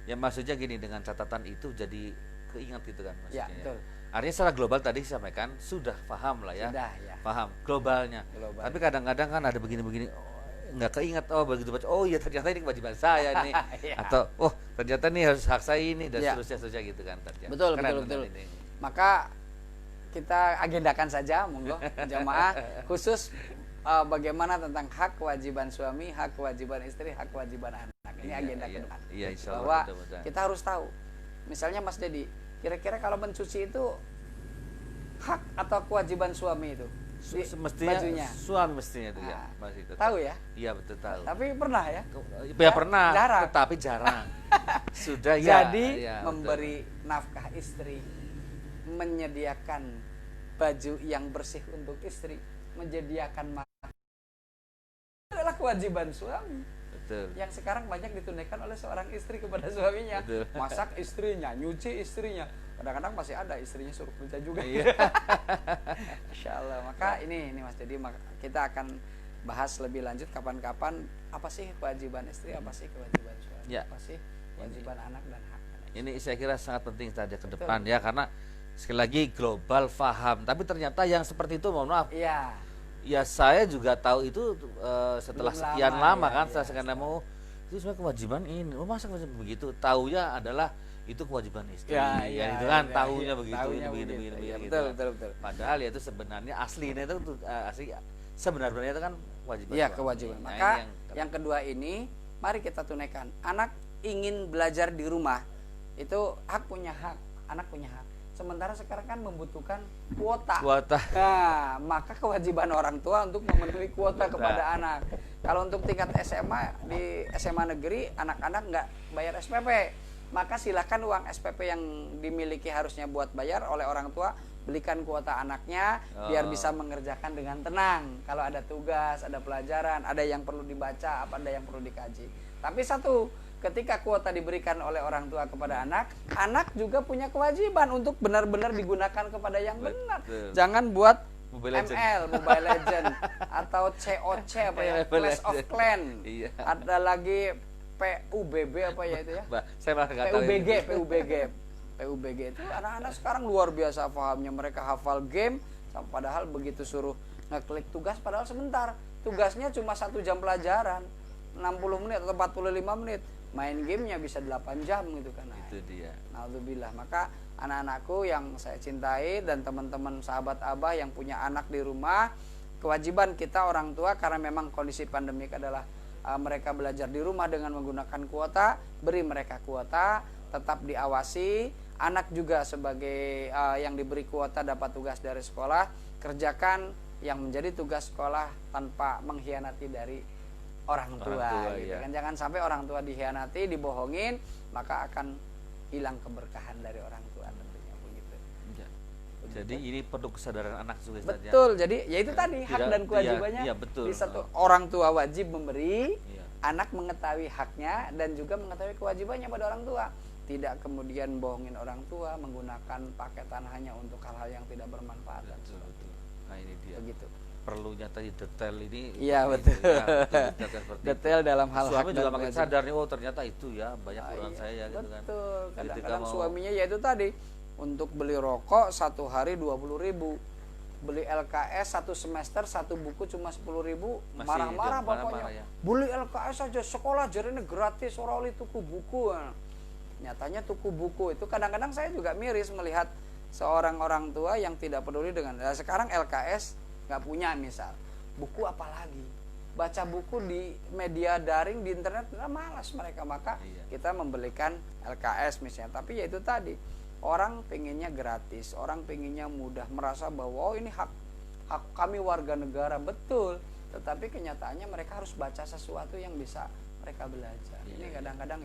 A: Ya maksudnya gini, dengan catatan itu jadi keingat gitu kan maksudnya.
B: Ya, betul.
A: Artinya secara global tadi disampaikan sudah paham lah ya.
B: Sudah ya.
A: Paham globalnya. Tapi kadang-kadang kan ada begini-begini, nggak keingat, begitu baca, iya ternyata ini kewajiban saya nih. Atau ternyata ini harus hak saya ini, dan seterusnya gitu kan.
B: Betul. Ini. Maka kita agendakan saja monggo jamaah khusus bagaimana tentang hak kewajiban suami, hak kewajiban istri, hak kewajiban anak. Ini agenda ke depan.
A: Iya, insyaallah.
B: Bahwa kita harus tahu. Misalnya Mas Dedi, kira-kira kalau mencuci itu hak atau kewajiban suami itu?
A: Semestinya
B: bajunya.
A: Suami mestinya itu ya. Masih
B: tahu ya?
A: Iya betul tahu.
B: Tapi pernah ya?
A: Ya pernah,
B: jarang.
A: Tetapi jarang. Sudah ya.
B: Jadi memberi nafkah istri, menyediakan baju yang bersih untuk istri, menyediakan makan, adalah kewajiban suami.
A: Betul.
B: Yang sekarang banyak ditunaikan oleh seorang istri kepada suaminya.
A: Betul.
B: Masak istrinya, nyuci istrinya. Kadang-kadang masih ada istrinya suruh kerja juga. Masya Allah. Maka ini Mas Dedi, kita akan bahas lebih lanjut kapan-kapan apa sih kewajiban istri, apa sih kewajiban suami, apa sih kewajiban anak dan hak.
A: Ini saya kira sangat penting tadi ke depan ya, karena sekali lagi global paham, tapi ternyata yang seperti itu mohon maaf.
B: Iya.
A: Ya saya juga tahu itu setelah
B: Belum
A: sekian
B: lama,
A: lama
B: ya,
A: kan,
B: ya,
A: sekarang mau itu sebenarnya kewajiban ini. Oh masa kewajiban begitu? Taunya adalah itu kewajiban istri. Ya, itu kan tahunya begitu,
B: tahunya
A: begini,
B: begitu.
A: begini,
B: Ya,
A: gitu
B: betul,
A: kan.
B: betul, betul.
A: Padahal ya itu sebenarnya aslinya itu asli sebenarnya itu kan kewajiban
B: Iya,
A: suami.
B: kewajiban.
A: Nah,
B: Maka
A: ini
B: yang kedua ini mari kita tunaikan. Anak ingin belajar di rumah itu hak punya hak, anak punya hak. Sementara sekarang kan membutuhkan kuota.
A: kuota.
B: Nah, maka kewajiban orang tua untuk memenuhi kuota kepada anak. Kalau untuk tingkat SMA di SMA negeri anak-anak nggak bayar SPP, maka silakan uang SPP yang dimiliki harusnya buat bayar oleh orang tua, belikan kuota anaknya biar bisa mengerjakan dengan tenang. Kalau ada tugas, ada pelajaran, ada yang perlu dibaca, ada yang perlu dikaji. Tapi satu, ketika kuota diberikan oleh orang tua kepada anak, anak juga punya kewajiban untuk benar-benar digunakan kepada yang benar. Jangan buat
A: Mobile Legend.
B: ML, Mobile Legend atau COC apa ya, Clash of Clan.
A: Iya.
B: Ada lagi PUBB apa ya itu ya?
A: Saya malah nggak tahu itu.
B: PUBG itu anak-anak sekarang luar biasa pahamnya, mereka hafal game, padahal begitu suruh ngeklik tugas padahal sebentar. Tugasnya cuma 1 jam pelajaran, 60 menit atau 45 menit. Main gamenya bisa 8 jam gitu kan. Nah,
A: Itu dia.
B: Alhamdulillah. Maka anak-anakku yang saya cintai dan teman-teman sahabat Abah yang punya anak di rumah, kewajiban kita orang tua karena memang kondisi pandemik adalah mereka belajar di rumah dengan menggunakan kuota, beri mereka kuota, tetap diawasi. Anak juga sebagai yang diberi kuota dapat tugas dari sekolah, kerjakan yang menjadi tugas sekolah tanpa mengkhianati dari orang tua gitu
A: iya.
B: kan. Jangan sampai orang tua dikhianati, dibohongin, maka akan hilang keberkahan dari orang tua tentunya begitu.
A: Ya. Jadi ini perlu kesadaran anak juga Ustaz, ya.
B: Betul. Jadi ya itu tadi hak
A: Tidak-
B: dan kewajibannya.
A: iya, betul.
B: Di satu orang tua wajib memberi,
A: Iya.
B: anak mengetahui haknya dan juga mengetahui kewajibannya pada orang tua. Tidak kemudian bohongin orang tua, menggunakan paketan hanya untuk hal-hal yang tidak bermanfaat dan
A: Betul, betul. Nah ini dia.
B: begitu.
A: Perlunya tadi detail ini.
B: Iya,
A: seperti
B: betul.
A: itu, ya, betul, detail seperti itu.
B: Detail dalam hal hak
A: Suami
B: dan
A: juga makin
B: kewajiban.
A: sadar nih, oh ternyata itu ya banyak
B: Ah,
A: urusan
B: iya,
A: saya gitu kan.
B: betul.
A: Ketika
B: Kadang-kadang
A: mau-
B: suaminya ya itu tadi, untuk beli rokok 1 hari 20.000, beli LKS 1 semester 1 buku cuma 10.000,
A: Masih
B: marah-marah
A: jam-
B: bapaknya.
A: marah-marah ya.
B: Beli LKS aja sekolah jarene gratis, ora oleh tuku buku. Nyatanya tuku buku itu kadang-kadang saya juga miris melihat seorang orang tua yang tidak peduli dengan sekarang LKS nggak punya misal buku apalagi baca buku di media daring di internet malas mereka, maka
A: Iya.
B: kita membelikan LKS misalnya. Tapi ya itu tadi, orang pengennya gratis, orang pengennya mudah, merasa bahwa oh ini hak kami warga negara, betul, tetapi kenyataannya mereka harus baca sesuatu yang bisa mereka belajar.
A: Iya,
B: Ini
A: iya.
B: kadang-kadang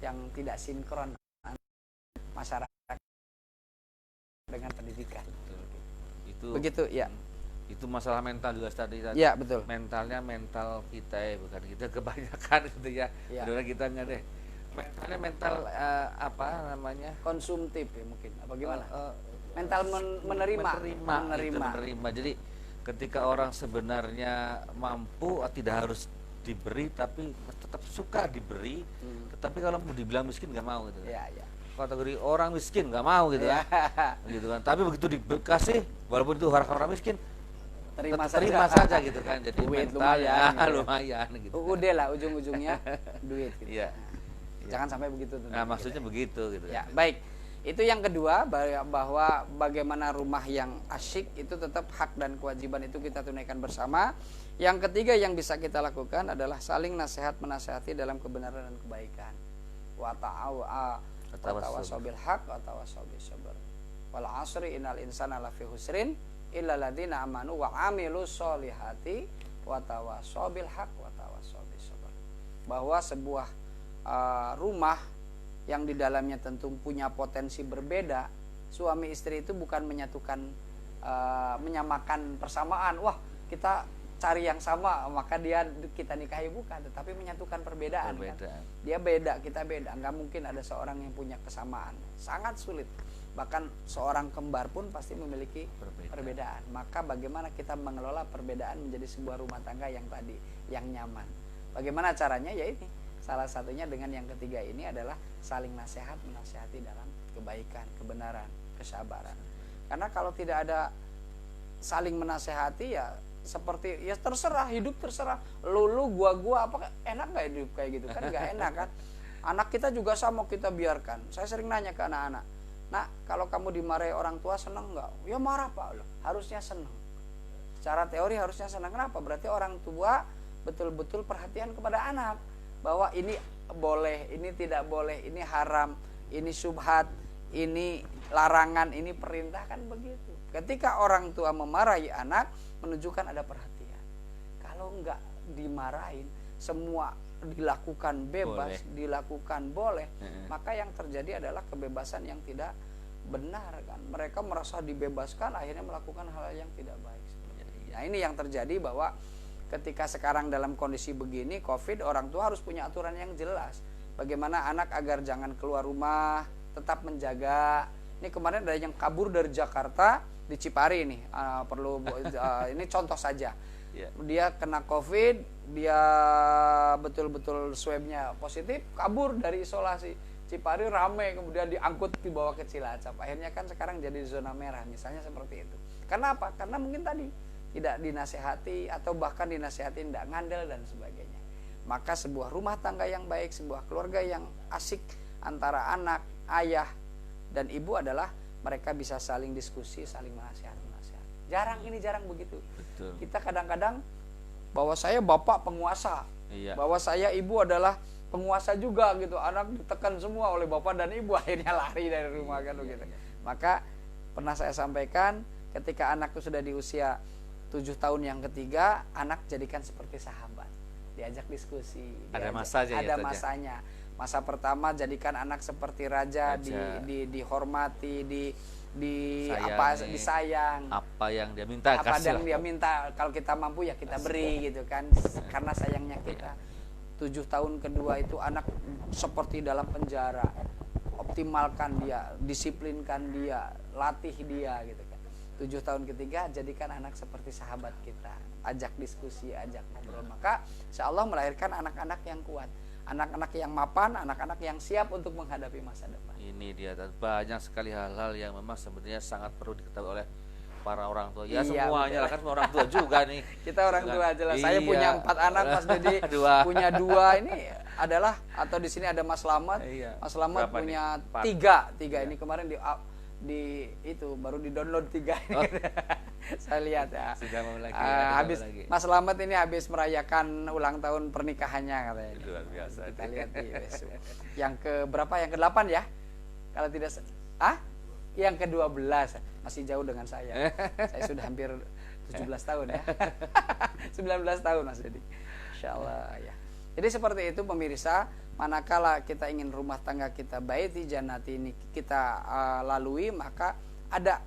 B: yang tidak sinkron masyarakat dengan pendidikan.
A: Betul. Itu
B: Begitu ya.
A: Itu masalah mental juga tadi.
B: Ya, betul.
A: Mentalnya mental kita ya, bukan kita kebanyakan gitu ya.
B: Ya.
A: Benar kita nggak deh. Mentalnya mental apa namanya?
B: Konsumtif ya mungkin. Apa gimana?
A: Mental
B: menerima.
A: menerima. Jadi ketika orang sebenarnya mampu tidak harus diberi tapi tetap suka diberi, tetapi kalau mau dibilang miskin nggak mau gitu.
B: Ya, ya.
A: Kategori orang miskin nggak mau gitu
B: Ya.
A: kan. Gitu kan. Tapi begitu dikasih walaupun itu orang miskin
B: Terima
A: saja gitu kan. Jadi
B: duit
A: mentalnya
B: lumayan, gitu ya.
A: lumayan gitu.
B: Udah lah ujung-ujungnya duit gitu.
A: Iya.
B: Jangan sampai begitu
A: Nah,
B: tentunya,
A: maksudnya
B: gitu
A: begitu gitu
B: ya. Ya,
A: kan.
B: baik. Itu yang kedua, bahwa bagaimana rumah yang asyik itu tetap hak dan kewajiban itu kita tunaikan bersama. Yang ketiga yang bisa kita lakukan adalah saling nasihat menasihati dalam kebenaran dan kebaikan. Wa ta'awasau bil haq wa ta'awasau bis sabr. Wal 'asri innal insana lafi husrin illa alladziina amanu wa 'amilus sholihati wa tawasau bil haq wa tawasau bis sabr. Bahwa sebuah rumah yang di dalamnya tentu punya potensi berbeda, suami istri itu bukan menyatukan menyamakan persamaan, wah kita cari yang sama maka kita nikahi, bukan, tetapi menyatukan perbedaan. Kan? Dia beda, kita beda, nggak mungkin ada seorang yang punya kesamaan, sangat sulit. Bahkan seorang kembar pun pasti memiliki perbedaan. Maka bagaimana kita mengelola perbedaan menjadi sebuah rumah tangga yang tadi, yang nyaman. Bagaimana caranya? Ya ini, salah satunya dengan yang ketiga ini adalah saling nasihat menasihati dalam kebaikan, kebenaran, kesabaran. Karena kalau tidak ada saling menasihati ya seperti ya terserah, hidup terserah, lu gua apa, enak nggak hidup kayak gitu kan? Nggak enak kan. Anak kita juga sama, kita biarkan. Saya sering nanya ke anak-anak, nah kalau kamu dimarahi orang tua seneng nggak? Ya marah pak, loh harusnya seneng. Secara teori harusnya senang. Kenapa? Berarti orang tua betul-betul perhatian kepada anak, bahwa ini boleh, ini tidak boleh, ini haram, ini syubhat, ini larangan, ini perintah, kan begitu. Ketika orang tua memarahi anak, menunjukkan ada perhatian. Kalau enggak dimarahin, semua dilakukan bebas, dilakukan boleh, maka yang terjadi adalah kebebasan yang tidak benar kan. Mereka merasa dibebaskan, akhirnya melakukan hal yang tidak baik. Nah ini yang terjadi, bahwa ketika sekarang dalam kondisi begini COVID, orang tua harus punya aturan yang jelas. Bagaimana anak agar jangan keluar rumah, tetap menjaga. Ini kemarin ada yang kabur dari Jakarta di Cipari ini, ini contoh saja. Dia kena COVID, dia betul-betul swabnya positif, kabur dari isolasi. Cipari rame, kemudian diangkut dibawa ke Cilacap. Akhirnya kan sekarang jadi zona merah, misalnya seperti itu. Karena apa? Karena mungkin tadi tidak dinasehati, atau bahkan dinasehati tidak ngandel dan sebagainya. Maka sebuah rumah tangga yang baik, sebuah keluarga yang asik antara anak, ayah, dan ibu adalah mereka bisa saling diskusi, saling menasehati. Jarang begitu. Betul. Kita kadang-kadang bahwa saya bapak penguasa, bahwa saya ibu adalah penguasa juga gitu. Anak ditekan semua oleh bapak dan ibu, akhirnya lari dari rumah kan begitu. Maka pernah saya sampaikan, ketika anak itu sudah di usia 7 tahun yang ketiga, anak jadikan seperti sahabat, diajak diskusi,
A: ada masanya.
B: Masa pertama jadikan anak seperti raja. Dihormati, disayang.
A: Apa yang dia minta,
B: dia minta, kalau kita mampu ya kita beri gitu kan, karena sayangnya kita. 7 tahun kedua itu anak seperti dalam penjara, optimalkan dia, disiplinkan dia, latih dia gitu kan. 7 tahun ketiga jadikan anak seperti sahabat kita, ajak diskusi, ajak ngobrol, maka insya Allah melahirkan anak-anak yang kuat, anak-anak yang mapan, anak-anak yang siap untuk menghadapi masa depan.
A: Ini dia, dan banyak sekali hal-hal yang memang sebenarnya sangat perlu diketahui oleh para orang tua. Ya semuanya lah, kan semua orang tua juga nih.
B: Kita orang tua jelas. Saya punya 4 anak, Mas Dedi punya 2. Ini adalah, atau di sini ada Mas Slamet. Mas Slamet punya 3 ini kemarin di itu baru di-download 3 ini. Saya lihat ya.
A: Sudah mau lagi.
B: Habis Mas Slamet ini habis merayakan ulang tahun pernikahannya katanya.
A: Luar biasa.
B: Kita lihat di Facebook. Yang ke berapa? Yang ke-8 ya? Kalau tidak yang ke-12. Masih jauh dengan saya. Saya sudah hampir 17 tahun ya. 19 tahun Mas Dedi. Insyaallah ya. Jadi seperti itu pemirsa, manakala kita ingin rumah tangga kita baiti jannati ini kita lalui, maka ada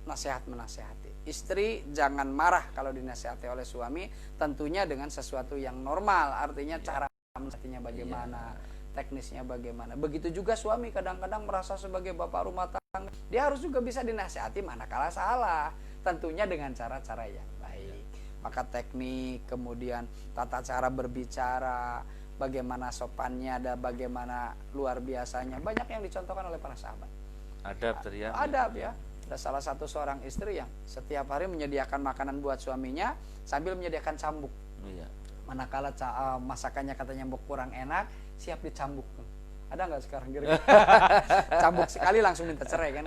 B: nasihat menasehati. Istri jangan marah kalau dinasehati oleh suami, tentunya dengan sesuatu yang normal, artinya cara menasehatinya bagaimana, teknisnya bagaimana. Begitu juga suami kadang-kadang merasa sebagai bapak rumah tangga, dia harus juga bisa dinasehati manakala salah, tentunya dengan cara-cara yang baik. Maka teknik, kemudian tata cara berbicara, bagaimana sopannya, ada bagaimana luar biasanya, banyak yang dicontohkan oleh para sahabat.
A: Adab tadi ya.
B: Adab ya. Ada salah satu seorang istri yang setiap hari menyediakan makanan buat suaminya sambil menyediakan cambuk. Manakala masakannya katanya kurang enak, siap dicambuk. Ada nggak sekarang kira-kira? Cambuk sekali langsung minta cerai kan?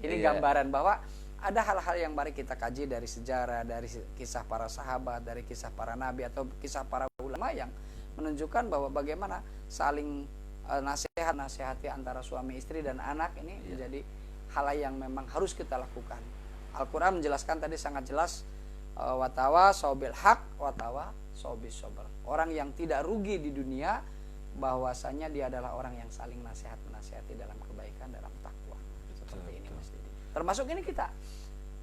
B: Ini gambaran bahwa ada hal-hal yang mari kita kaji dari sejarah, dari kisah para sahabat, dari kisah para nabi atau kisah para ulama yang menunjukkan bahwa bagaimana saling nasihati antara suami istri dan anak ini menjadi hal yang memang harus kita lakukan. Al-Quran menjelaskan tadi sangat jelas, watawa sobil haq, watawa sobis sober. Orang yang tidak rugi di dunia, bahwasanya dia adalah orang yang saling menasihati dalam kebaikan, dalam takwa. Seperti ini Mas Didi. Termasuk ini kita.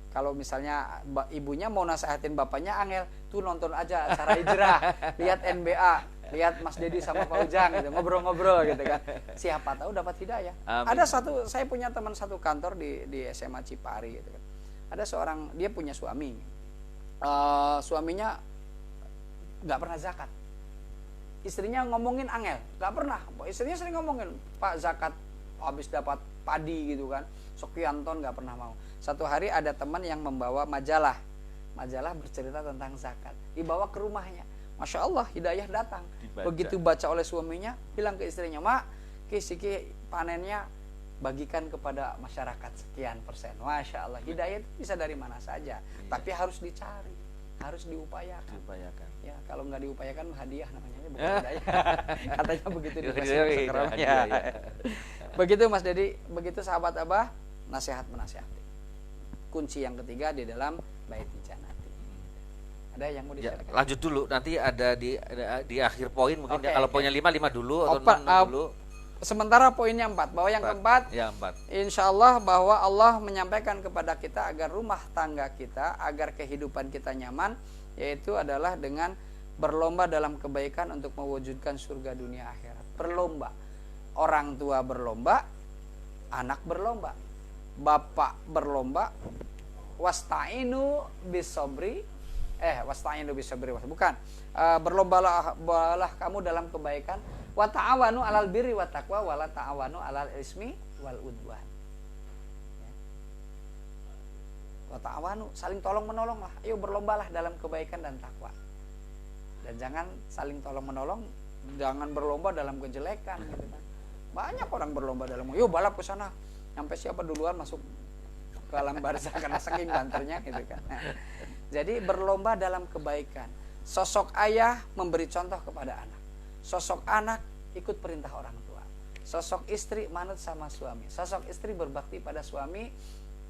B: Kalau misalnya ibunya mau nasihatin bapaknya, angel tuh nonton aja acara hijrah, lihat NBA, lihat Mas Dedi sama Pak Ujang gitu, ngobrol-ngobrol gitu kan. Siapa tahu dapat hidayah. Ada saya punya teman satu kantor di SMA Cipari gitu kan. Ada seorang, dia punya suami. Suaminya nggak pernah zakat. Istrinya ngomongin angel, nggak pernah. Istrinya sering ngomongin, Pak zakat habis dapat padi gitu kan, sekian ton, nggak pernah mau. Satu hari ada teman yang membawa majalah majalah bercerita tentang zakat, dibawa ke rumahnya. Masya Allah, hidayah datang.
A: Dibaca.
B: Begitu baca oleh suaminya, bilang ke istrinya, mak, siki panennya bagikan kepada masyarakat sekian persen. Masya Allah, hidayah itu bisa dari mana saja, tapi harus dicari, harus diupayakan. Ya, kalau nggak diupayakan hadiah namanya, bukan hidayah. Katanya begitu di ya. Begitu Mas Dedi, begitu sahabat Abah, nasihat menasihati. Kunci yang ketiga di dalam Baiti Jannati. Ada yang mau disampaikan?
A: Lanjut dulu, nanti ada di akhir poin mungkin.
B: Oke,
A: kalau poinnya 5 dulu atau 6 dulu.
B: Sementara poinnya 4, bahwa yang keempat,
A: ya 4.
B: insya Allah bahwa Allah menyampaikan kepada kita agar rumah tangga kita, agar kehidupan kita nyaman, yaitu adalah dengan berlomba dalam kebaikan untuk mewujudkan surga dunia akhirat. Berlomba, orang tua berlomba, anak berlomba, bapak berlomba, wasta'inu bisobri, bukan, berlombalah kamu dalam kebaikan, wa ta'awanu alal birri wa taqwa wa la ta'awanu alal ismi wal udwan. Wa ta'awanu, saling tolong menolong lah. Ayo berlombalah dalam kebaikan dan takwa. Dan jangan saling tolong menolong, jangan berlomba dalam kejelekan gitu kan. Banyak orang berlomba dalam, yuk balap ke sana. Sampai siapa duluan masuk ke alam barzah karena saking banternya gitu kan. Nah, jadi berlomba dalam kebaikan. Sosok ayah memberi contoh kepada anak. Sosok anak ikut perintah orang tua. Sosok istri manut sama suami. Sosok istri berbakti pada suami,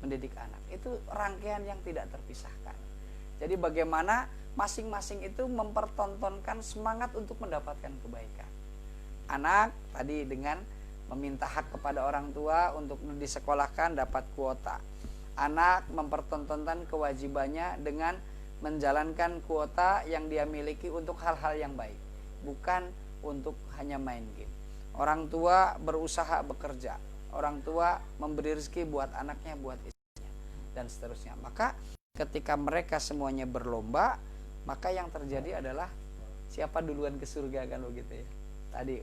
B: mendidik anak. Itu rangkaian yang tidak terpisahkan. Jadi bagaimana masing-masing itu mempertontonkan semangat untuk mendapatkan kebaikan. Anak tadi dengan meminta hak kepada orang tua untuk disekolahkan dapat kuota. Anak mempertontonkan kewajibannya dengan menjalankan kuota yang dia miliki untuk hal-hal yang baik, bukan untuk hanya main game. Orang tua berusaha bekerja, orang tua memberi rezeki buat anaknya, buat istrinya, dan seterusnya. Maka ketika mereka semuanya berlomba, maka yang terjadi adalah siapa duluan ke surga, kan begitu ya. Tadi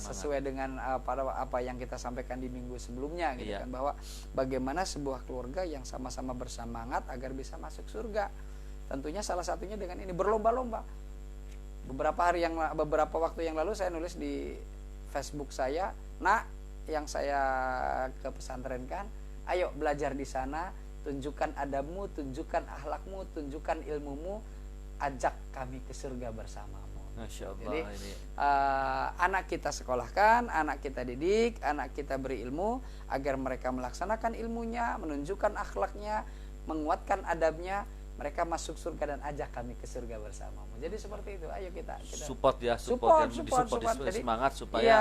B: sesuai dengan apa yang kita sampaikan di minggu sebelumnya gitu kan, bahwa bagaimana sebuah keluarga yang sama-sama bersemangat agar bisa masuk surga. Tentunya salah satunya dengan ini, berlomba-lomba. Beberapa waktu yang lalu saya nulis di Facebook saya, nak, yang saya ke pesantrenkan, ayo belajar di sana, tunjukkan adabmu, tunjukkan akhlakmu, tunjukkan ilmumu, ajak kami ke surga bersamamu.
A: Masya Allah.
B: Jadi
A: ini
B: anak kita sekolahkan, anak kita didik, anak kita beri ilmu agar mereka melaksanakan ilmunya, menunjukkan akhlaknya, menguatkan adabnya, mereka masuk surga dan ajak kami ke surga bersamamu. Jadi seperti itu. Ayo kita
A: support ya,
B: support.
A: Jadi semangat supaya
B: iya,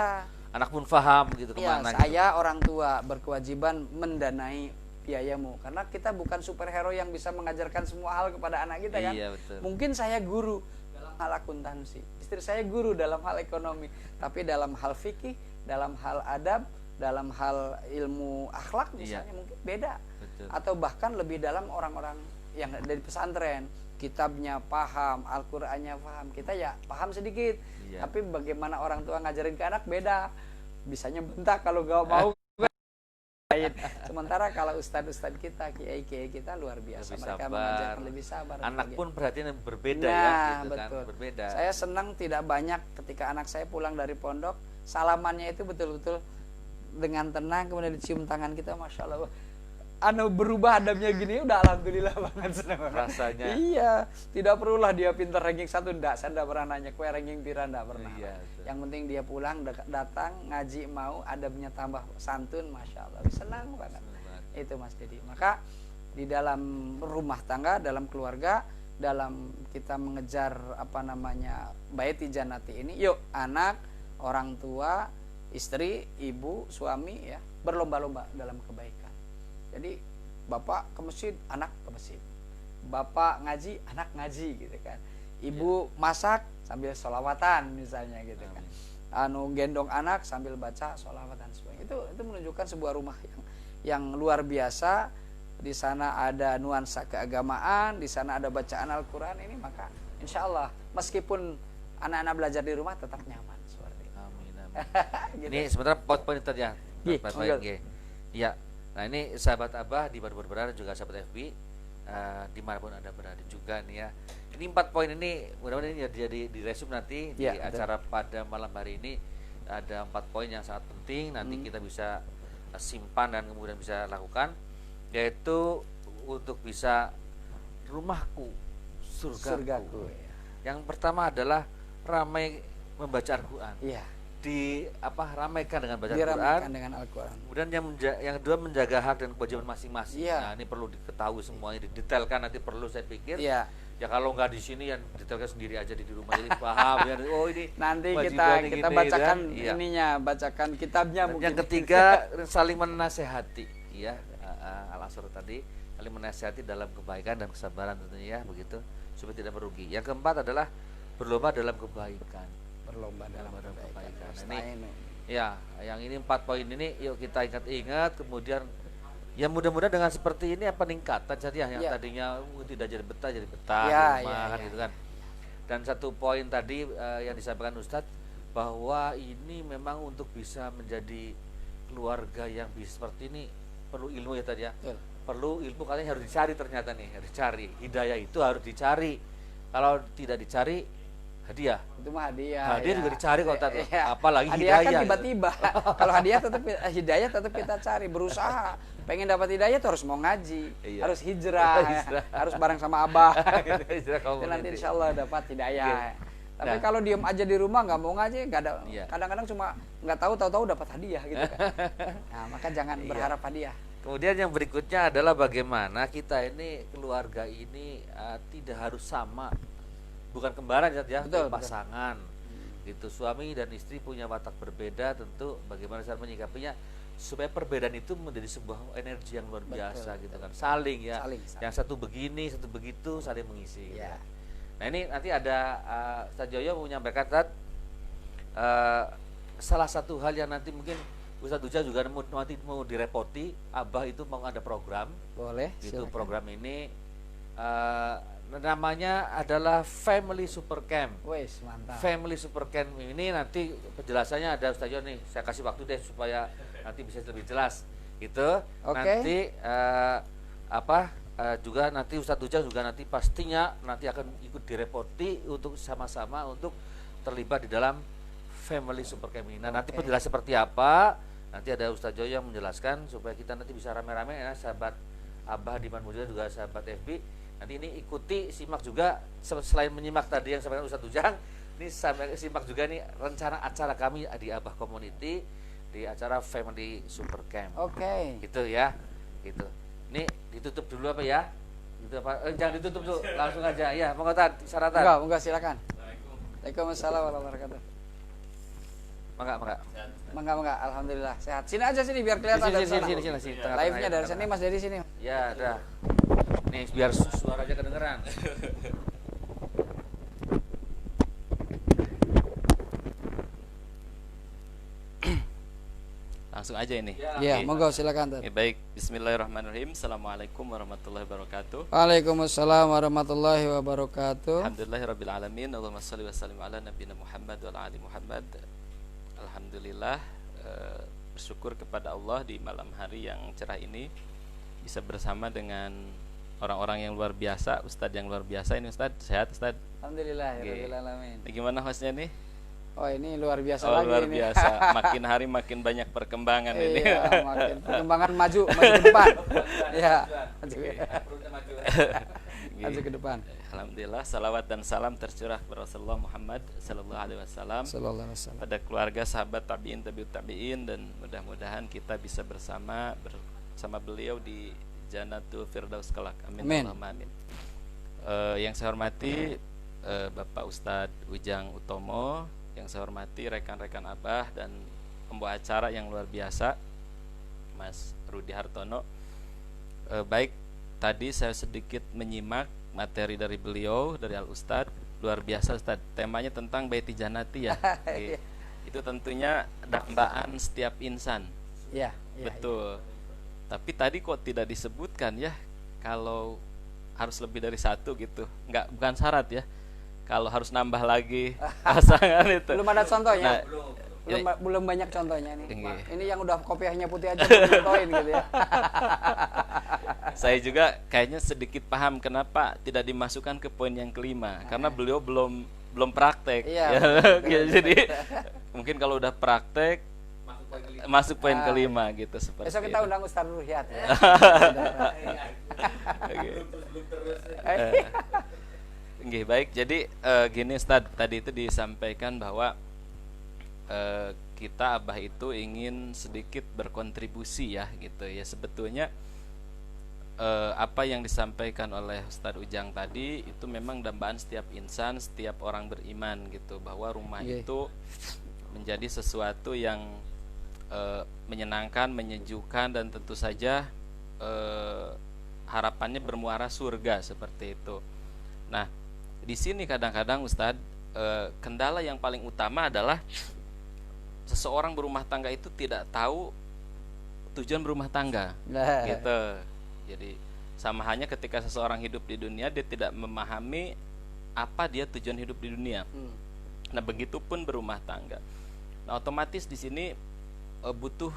A: anak pun paham gitu
B: iya,
A: kemana.
B: Saya orang tua berkewajiban mendanai biayamu, karena kita bukan superhero yang bisa mengajarkan semua hal kepada anak kita kan.
A: Iya, betul.
B: Mungkin saya guru dalam hal akuntansi, istri saya guru dalam hal ekonomi, tapi dalam hal fikih, dalam hal adab, dalam hal ilmu akhlak misalnya mungkin beda.
A: Betul.
B: Atau bahkan lebih dalam orang-orang yang dari pesantren, kitabnya paham, Al-Qur'annya paham, kita ya paham sedikit. Tapi bagaimana orang tua ngajarin ke anak beda, bisanya bentak kalau gak mau. Sementara kalau ustadz-ustadz kita, kiai-kiai kita luar biasa,
A: lebih
B: mereka
A: sabar.
B: mengajarkan lebih sabar.
A: Anak pun perhatian berbeda
B: nah,
A: ya, gitu
B: betul.
A: kan, berbeda.
B: Saya senang tidak banyak ketika anak saya pulang dari pondok, salamannya itu betul-betul dengan tenang, kemudian dicium tangan kita, masya Allah. Berubah adabnya gini, udah alhamdulillah banget, senang banget.
A: Rasanya.
B: Iya, tidak perlulah dia pintar ranking 1, enggak, saya enggak pernah nanya kue ranking pira, enggak pernah.
A: Iya,
B: yang penting dia pulang, datang, ngaji mau, adabnya tambah santun, masya Allah, senang banget. Itu Mas Dedi. Maka di dalam rumah tangga, dalam keluarga, dalam kita mengejar Baiti Jannati ini, yuk anak, orang tua, istri, ibu, suami ya, berlomba-lomba dalam kebaikan. Jadi bapak ke masjid, anak ke masjid. Bapak ngaji, anak ngaji gitu kan. Ibu masak sambil sholawatan misalnya gitu kan. Gendong anak sambil baca sholawatan sebagainya. Itu menunjukkan sebuah rumah yang luar biasa. Di sana ada nuansa keagamaan, di sana ada bacaan Al-Qur'an ini, maka insya Allah meskipun anak-anak belajar di rumah tetap nyaman seperti itu.
A: Amin.
B: Gitu.
A: Ini sebentar poin tadi ya.
B: Iya.
A: Iya. Nah, ini sahabat Abah di Baru Berberar juga sahabat FB. dimanapun Anda berada juga nih ya. Ini 4 poin ini mudah-mudahan ini jadi diresum nanti di acara pada malam hari ini. Ada 4 poin yang sangat penting nanti kita bisa simpan dan kemudian bisa lakukan, yaitu untuk bisa rumahku surgaku. Yang pertama adalah ramai membaca Al-Qur'an.
B: Iya.
A: Ramaikan dengan baca
B: Diramaikan dengan Al-Qur'an.
A: Kemudian yang kedua menjaga hak dan kewajiban masing-masing.
B: Iya.
A: Nah, ini perlu diketahui semuanya, didetailkan nanti perlu saya pikir.
B: Iya.
A: Ya kalau nggak di sini yang detailkan sendiri aja di rumah jadi paham ya. Oh ini
B: nanti
A: wajibannya
B: kita
A: gini,
B: bacakan
A: kan? Iya.
B: bacakan kitabnya
A: Dan
B: mungkin.
A: yang ketiga saling menasehati, ya. Al-Asr tadi saling menasehati dalam kebaikan dan kesabaran tentunya ya, begitu supaya tidak merugi. Yang keempat adalah berlomba dalam kebaikan.
B: Berlomba dalam
A: kebaikan.
B: Nah,
A: ini ya, yang ini 4 poin ini yuk kita ingat-ingat, kemudian ya mudah-mudahan dengan seperti ini peningkatan saja yang tadinya tidak jadi betah di rumah kan gitu kan. Dan satu poin tadi yang disampaikan Ustadz bahwa ini memang untuk bisa menjadi keluarga yang bisa seperti ini perlu ilmu ya tadi ya. Perlu ilmu, katanya harus dicari, ternyata nih harus dicari. Hidayah itu harus dicari. Kalau tidak dicari hadiah.
B: Itu mah hadiah.
A: Hadiah juga dicari kalau tadi.
B: Iya.
A: Apalagi
B: hadiah
A: hidayah.
B: Kan tiba-tiba. Kalau hadiah tetap hidayah tetap kita cari, berusaha. Pengen dapat hidayah tuh harus mau ngaji, harus hijrah, harus bareng sama abah. Dan nanti insya Allah dapat hidayah. Tapi kalau diem aja di rumah nggak mau ngaji, nggak ada. Kadang-kadang cuma nggak tahu dapat hadiah gitu kan. Nah, maka jangan berharap hadiah.
A: Kemudian yang berikutnya adalah bagaimana kita ini keluarga ini tidak harus sama, bukan kembaran ya, pasangan. Gitu, suami dan istri punya watak berbeda, tentu bagaimana cara menyikapinya supaya perbedaan itu menjadi sebuah energi yang luar biasa gitu kan, saling ya. Yang satu begini, satu begitu, saling mengisi. Gitu. Nah ini nanti ada Ustaz Joyo mau menyampaikan salah satu hal yang nanti mungkin Ustaz Uja juga nanti mau direpoti, Abah itu mau ada program.
B: Boleh.
A: Itu program ini namanya adalah Family Super Camp.
B: Wes, mantap.
A: Family Super Camp ini nanti penjelasannya ada Ustaz Joyo nih. Saya kasih waktu deh supaya nanti bisa lebih jelas. Gitu. Nanti juga nanti Ustadz Uja juga nanti pastinya nanti akan ikut direpoti untuk sama-sama untuk terlibat di dalam Family Super Camp ini. Nah, nanti penjelasan seperti apa? Nanti ada Ustadz Joyo yang menjelaskan supaya kita nanti bisa rame-rame ya, sahabat Abah Diman Mujahid juga sahabat FB. Nanti ini ikuti, simak juga selain menyimak tadi yang sampaikan Ustadz Ujang, ini simak juga nih rencana acara kami di Abah Community di acara Family Super Camp. Gitu ya. Gitu. Ini ditutup dulu apa ya? Gitu apa? Jangan ditutup dulu, langsung aja. Ya, monggo syaratan.
B: Enggak, silakan. Waalaikumsalam warahmatullahi wabarakatuh. Mangga. Alhamdulillah sehat. Sini aja biar kelihatan dari sana.
A: Sini.
B: Live-nya dari sini, Mas dari sini.
A: Ya, dah. Nih biar suaranya kedengeran.
C: Langsung aja ini.
B: Ya, monggo silakan.
C: Baik, bismillahirrahmanirrahim. Assalamualaikum warahmatullahi wabarakatuh.
B: Waalaikumsalam warahmatullahi wabarakatuh.
C: Alhamdulillahirabbil alamin. Allahumma shalli wa sallim ala nabiyina Muhammad wa ala ali Muhammad. Alhamdulillah, bersyukur kepada Allah di malam hari yang cerah ini bisa bersama dengan orang-orang yang luar biasa, ustadz yang luar biasa. Ini ustadz sehat, ustadz?
B: Alhamdulillah, rabbil alamin.
C: Gimana hostnya nih?
B: Oh, ini luar biasa
C: lagi
B: luar
C: ini. Biasa. Makin hari makin banyak perkembangan ini.
B: Iya, makin perkembangan maju ke depan. Iya. Maju ke depan.
C: Alhamdulillah, salawat dan salam tercurah kepada Rasulullah Muhammad sallallahu alaihi wasallam, pada keluarga, sahabat, tabi'in, tabi'ut tabi'in, dan mudah-mudahan kita bisa bersama beliau di Jannatul Firdaus kelak. Amin. Allahumma amin. Yang saya hormati Bapak Ustadz Ujang Utomo, yang saya hormati rekan-rekan Abah dan pembawa acara yang luar biasa Mas Rudi Hartono. Baik, tadi saya sedikit menyimak materi dari beliau, dari Al Ustadz. Luar biasa Ustadz, temanya tentang Baiti Jannati ya. Itu tentunya dambaan setiap insan.
B: Iya,
C: betul. Tapi tadi kok tidak disebutkan ya kalau harus lebih dari satu gitu. Bukan syarat ya. Kalau harus nambah lagi pasangan itu.
B: Belum ada contohnya.
C: Nah,
B: belum banyak contohnya nih. Ini yang udah kopiahnya putih aja belum contohin gitu ya.
C: Saya juga kayaknya sedikit paham kenapa tidak dimasukkan ke poin yang kelima, karena beliau belum praktek.
B: Iya,
C: Ya, jadi mungkin kalau udah praktek masuk poin kelima gitu seperti
B: besok kita
C: itu.
B: undang Ustaz Ruhyat ya.
C: Oke. Nggih, baik. Jadi gini Ustaz, tadi itu disampaikan bahwa kita Abah itu ingin sedikit berkontribusi ya gitu ya. Sebetulnya apa yang disampaikan oleh Ustadz Ujang tadi itu memang dambaan setiap insan, setiap orang beriman gitu, bahwa rumah itu menjadi sesuatu yang menyenangkan, menyejukkan, dan tentu saja harapannya bermuara surga seperti itu. Nah, di sini kadang-kadang Ustadz, kendala yang paling utama adalah seseorang berumah tangga itu tidak tahu tujuan berumah tangga, gitu. Jadi sama halnya ketika seseorang hidup di dunia, dia tidak memahami apa dia tujuan hidup di dunia. Nah, begitupun berumah tangga. Nah, otomatis di sini butuh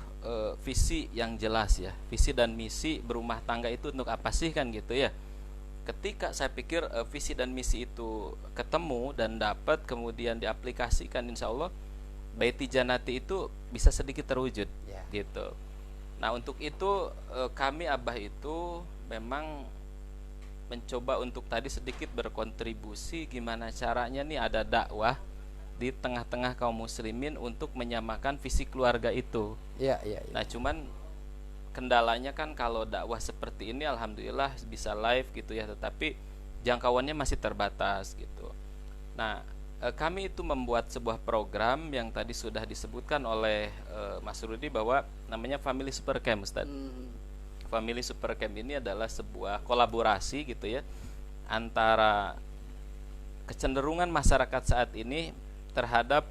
C: visi yang jelas ya, visi dan misi berumah tangga itu untuk apa sih kan gitu ya. Ketika saya pikir visi dan misi itu ketemu dan dapat kemudian diaplikasikan, insya Allah Baiti Janati itu bisa sedikit terwujud gitu. Nah, untuk itu kami Abah itu memang mencoba untuk tadi sedikit berkontribusi gimana caranya nih ada dakwah di tengah-tengah kaum muslimin untuk menyamakan visi keluarga itu. Nah, cuman kendalanya kan kalau dakwah seperti ini alhamdulillah bisa live gitu ya, tetapi jangkauannya masih terbatas gitu. Nah, kami itu membuat sebuah program yang tadi sudah disebutkan oleh Mas Rudi bahwa namanya Family Super Camp, Ustaz. Family Super Camp ini adalah sebuah kolaborasi gitu ya antara kecenderungan masyarakat saat ini terhadap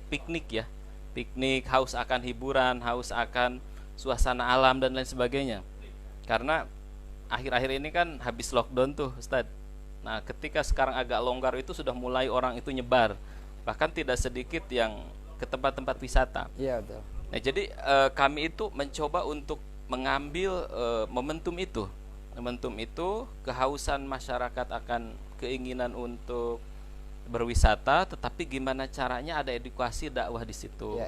C: piknik ya, piknik, haus akan hiburan, haus akan suasana alam dan lain sebagainya. Karena akhir-akhir ini kan habis lockdown tuh, Ustaz. Nah, ketika sekarang agak longgar itu sudah mulai orang itu nyebar, bahkan tidak sedikit yang ke tempat-tempat wisata.
B: Iya, betul.
C: Nah, jadi kami itu mencoba untuk mengambil momentum itu, kehausan masyarakat akan keinginan untuk berwisata, tetapi gimana caranya ada edukasi dakwah di situ.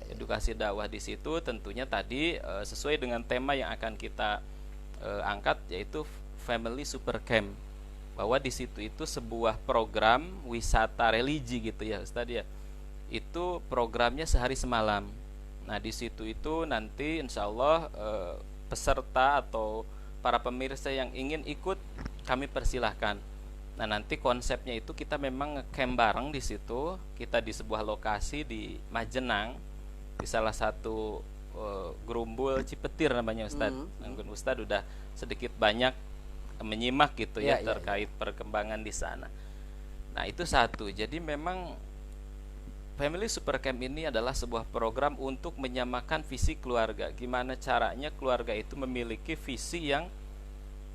C: Edukasi dakwah di situ tentunya tadi sesuai dengan tema yang akan kita angkat, yaitu Family Super Camp. Bahwa di situ itu sebuah program wisata religi gitu ya Ustaz ya. Itu programnya sehari semalam. Nah, di situ itu nanti insya Allah peserta atau para pemirsa yang ingin ikut kami persilahkan. Nah, nanti konsepnya itu kita memang ngecamp bareng di situ. Kita di sebuah lokasi di Majenang, di salah satu gerumbul Cipetir namanya Ustaz. Ustaz udah sedikit banyak menyimak gitu ya terkait perkembangan di sana. Nah, itu satu. Jadi memang Family Super Camp ini adalah sebuah program untuk menyamakan visi keluarga. Gimana caranya keluarga itu memiliki visi yang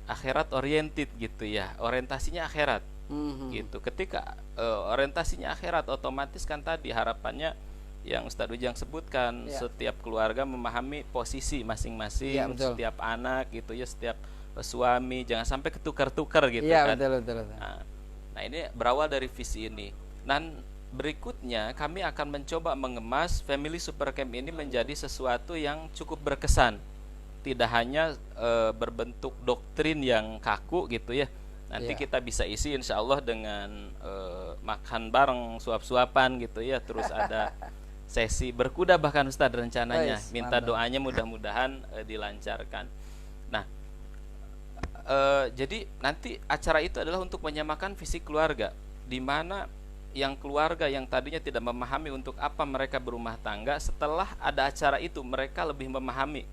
C: akhirat oriented gitu ya, orientasinya akhirat gitu. Ketika orientasinya akhirat, otomatis kan tadi harapannya yang Ustadz Ujang sebutkan, setiap keluarga memahami posisi masing-masing, setiap anak gitu ya, setiap suami jangan sampai ketukar-tukar gitu kan.
B: Betul.
C: Nah, ini berawal dari visi ini. Dan berikutnya kami akan mencoba mengemas Family Super Camp ini menjadi sesuatu yang cukup berkesan. Tidak hanya berbentuk doktrin yang kaku gitu ya. Nanti kita bisa isi insya Allah dengan makan bareng, suap-suapan gitu ya. Terus ada sesi berkuda bahkan Ustadz rencananya. Minta doanya mudah-mudahan dilancarkan. Nah, jadi nanti acara itu adalah untuk menyamakan visi keluarga, di mana yang keluarga yang tadinya tidak memahami untuk apa mereka berumah tangga, setelah ada acara itu mereka lebih memahami.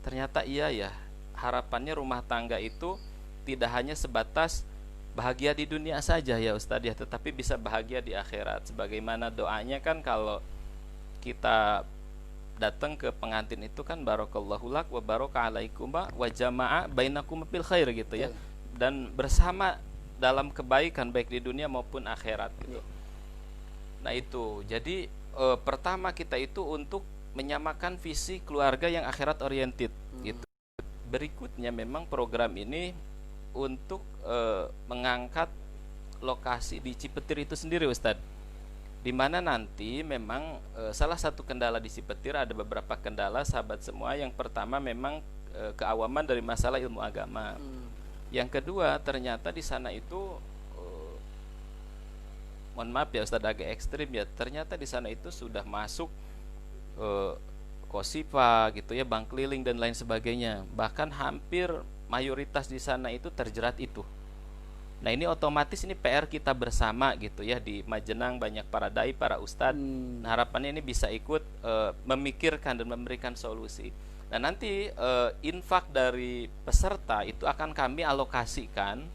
C: Ternyata iya ya, harapannya rumah tangga itu tidak hanya sebatas bahagia di dunia saja ya Ustadz ya, tetapi bisa bahagia di akhirat. Sebagaimana doanya kan kalau kita datang ke pengantin itu kan barakallahu lak wa baraka alaikuma wa jama'a bainakum bil khair gitu ya. Dan bersama dalam kebaikan baik di dunia maupun akhirat gitu. Nah, itu. Jadi pertama kita itu untuk menyamakan visi keluarga yang akhirat oriented gitu. berikutnya memang program ini untuk mengangkat lokasi di Cipetir itu sendiri, Ustadz. Di mana nanti memang salah satu kendala di Cipetir, ada beberapa kendala sahabat semua. Yang pertama memang keawaman dari masalah ilmu agama. Yang kedua, ternyata di sana itu mohon maaf ya Ustadz, agak ekstrim ya. Ternyata di sana itu sudah masuk Kosipa gitu ya, bank keliling dan lain sebagainya. Bahkan hampir mayoritas di sana itu terjerat itu. Nah, ini otomatis ini PR kita bersama gitu ya. Di Majenang banyak para dai, para ustadz. Nah, harapannya ini bisa ikut memikirkan dan memberikan solusi. Nah, nanti infak dari peserta itu akan kami alokasikan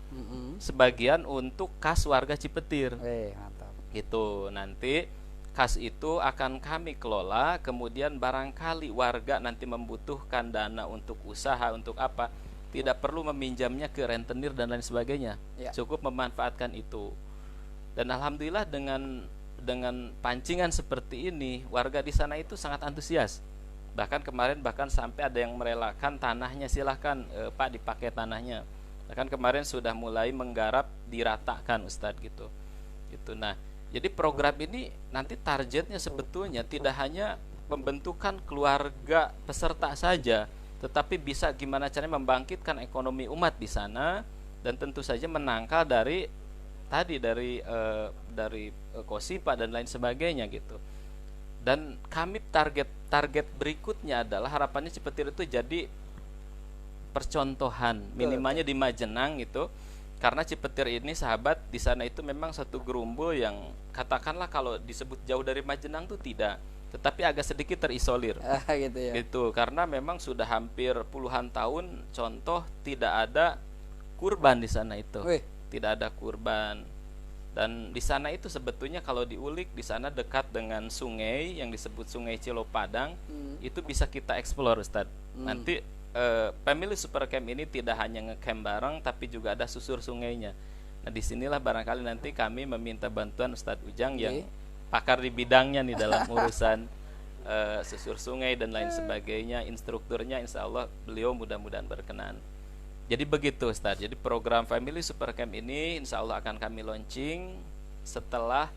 C: sebagian untuk kas warga Cipetir.
B: Mantap.
C: Gitu. Nanti kas itu akan kami kelola, kemudian barangkali warga nanti membutuhkan dana untuk usaha, untuk apa, tidak perlu meminjamnya ke rentenir dan lain sebagainya. Cukup memanfaatkan itu. Dan alhamdulillah dengan pancingan seperti ini, warga di sana itu sangat antusias. Bahkan kemarin sampai ada yang merelakan tanahnya, silahkan Pak dipakai tanahnya. Bahkan kemarin sudah mulai menggarap, diratakan Ustadz gitu. Nah, jadi program ini nanti targetnya sebetulnya tidak hanya pembentukan keluarga peserta saja, tetapi bisa gimana caranya membangkitkan ekonomi umat di sana, dan tentu saja menangkal dari Kosipa dan lain sebagainya gitu. Dan kami target berikutnya adalah harapannya Cipetir itu jadi percontohan minimalnya di Majenang gitu. Karena Cipetir ini sahabat, di sana itu memang satu gerumbul yang katakanlah kalau disebut jauh dari Majenang tuh tidak, tetapi agak sedikit terisolir.
B: Gitu ya.
C: Gitu, karena memang sudah hampir puluhan tahun contoh tidak ada kurban di sana itu. Tidak ada kurban. Dan di sana itu sebetulnya kalau diulik, di sana dekat dengan sungai yang disebut Sungai Cilopadang. Itu bisa kita eksplor Ustadz. Nanti Family Super Camp ini tidak hanya ngecamp bareng, tapi juga ada susur sungainya. Nah, disinilah barangkali nanti kami meminta bantuan Ustadz Ujang yang pakar di bidangnya nih dalam urusan susur sungai dan lain sebagainya. Instrukturnya insya Allah beliau mudah-mudahan berkenan. Jadi begitu Ustadz. Jadi program Family Super Camp ini insya Allah akan kami launching setelah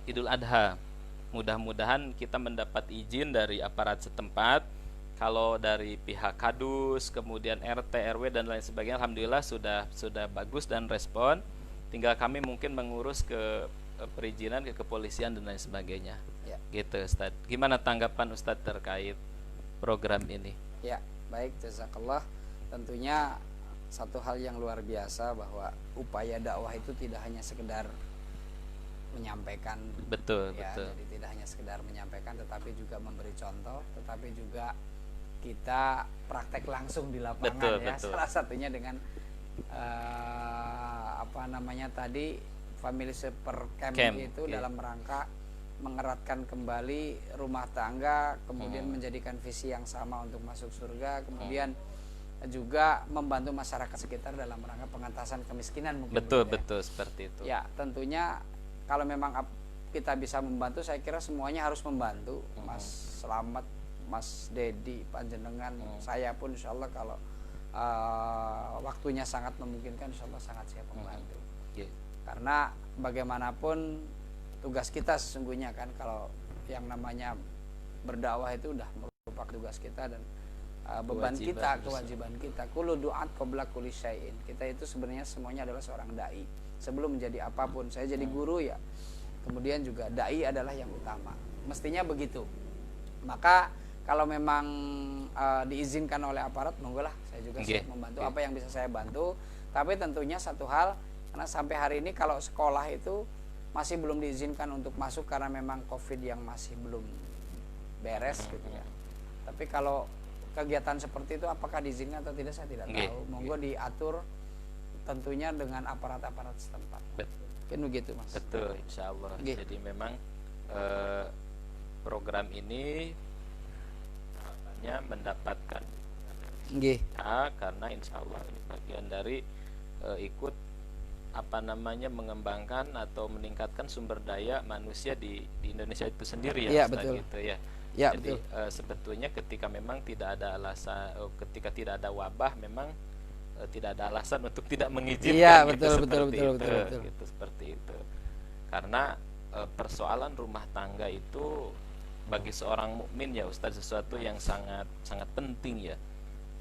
C: Idul Adha. Mudah-mudahan kita mendapat izin dari aparat setempat. Kalau dari pihak Kadus, kemudian RT, RW dan lain sebagainya, alhamdulillah sudah bagus dan respon. Tinggal kami mungkin mengurus ke perizinan, ke kepolisian dan lain sebagainya. Gitu Ustadz. Gimana tanggapan Ustadz terkait program ini?
B: Ya, baik, jazakallah. Tentunya satu hal yang luar biasa bahwa upaya dakwah itu tidak hanya sekedar menyampaikan.
C: Betul.
B: Jadi tidak hanya sekedar menyampaikan, tetapi juga memberi contoh, tetapi juga kita praktek langsung di lapangan. Betul. Salah satunya dengan Family Super Camp itu dalam rangka mengeratkan kembali rumah tangga, kemudian menjadikan visi yang sama untuk masuk surga, kemudian juga membantu masyarakat sekitar dalam rangka pengentasan kemiskinan mungkin.
C: Betul seperti itu.
B: Ya, tentunya kalau memang kita bisa membantu, saya kira semuanya harus membantu. Mas Slamet, Mas Dedi, panjenengan, saya pun insya Allah kalau waktunya sangat memungkinkan, insya Allah sangat siap membantu. Karena bagaimanapun tugas kita sesungguhnya kan, kalau yang namanya berdakwah itu udah merupakan tugas kita dan beban kita, kewajiban kita. Kullu du'at qabla kulli syai'in. Kita itu sebenarnya semuanya adalah seorang dai. Sebelum menjadi apapun, saya jadi guru ya. Kemudian juga dai adalah yang utama. Mestinya begitu. Maka kalau memang diizinkan oleh aparat, monggolah, saya juga siap membantu apa yang bisa saya bantu. Tapi tentunya satu hal, karena sampai hari ini kalau sekolah itu masih belum diizinkan untuk masuk karena memang COVID yang masih belum beres gitu ya. Tapi kalau kegiatan seperti itu apakah diizinkan atau tidak, saya tidak tahu. Monggo diatur tentunya dengan aparat-aparat setempat. Kan begitu Mas.
C: Betul, insya Allah. Jadi memang program ini mendapatkan karena insya Allah ini bagian dari ikut mengembangkan atau meningkatkan sumber daya manusia di Indonesia itu sendiri ya,
B: betul.
C: Gitu ya.
B: Ya,
C: Jadi
B: betul.
C: sebetulnya ketika memang tidak ada alasan, ketika tidak ada wabah, memang tidak ada alasan untuk tidak mengizinkan.
B: Iya,
C: gitu,
B: betul, betul,
C: seperti
B: betul,
C: itu,
B: betul, betul.
C: gitu, seperti itu. Karena persoalan rumah tangga itu bagi seorang mukmin ya Ustaz sesuatu yang sangat sangat penting ya.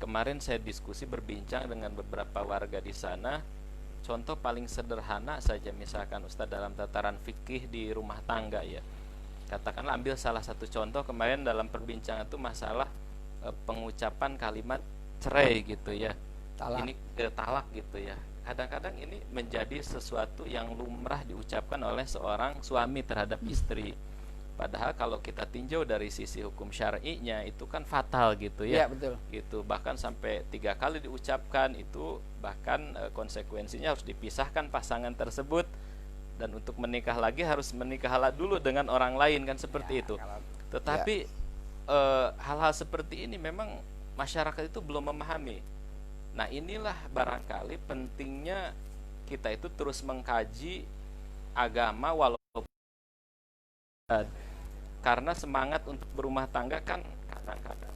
C: Kemarin saya diskusi berbincang dengan beberapa warga di sana. Contoh paling sederhana saja misalkan Ustaz dalam tataran fikih di rumah tangga ya. Katakanlah ambil salah satu contoh kemarin dalam perbincangan itu masalah pengucapan kalimat cerai gitu ya.
B: Talak.
C: Ini talak gitu ya. Kadang-kadang ini menjadi sesuatu yang lumrah diucapkan oleh seorang suami terhadap istri. Padahal kalau kita tinjau dari sisi hukum syar'inya itu kan fatal gitu ya.
B: Iya, betul.
C: Gitu. Bahkan sampai 3 kali diucapkan itu bahkan konsekuensinya harus dipisahkan pasangan tersebut dan untuk menikah lagi harus menikah dulu dengan orang lain kan seperti itu. Tetapi hal-hal seperti ini memang masyarakat itu belum memahami. Nah, inilah barangkali pentingnya kita itu terus mengkaji agama walaupun karena semangat untuk berumah tangga kan kadang-kadang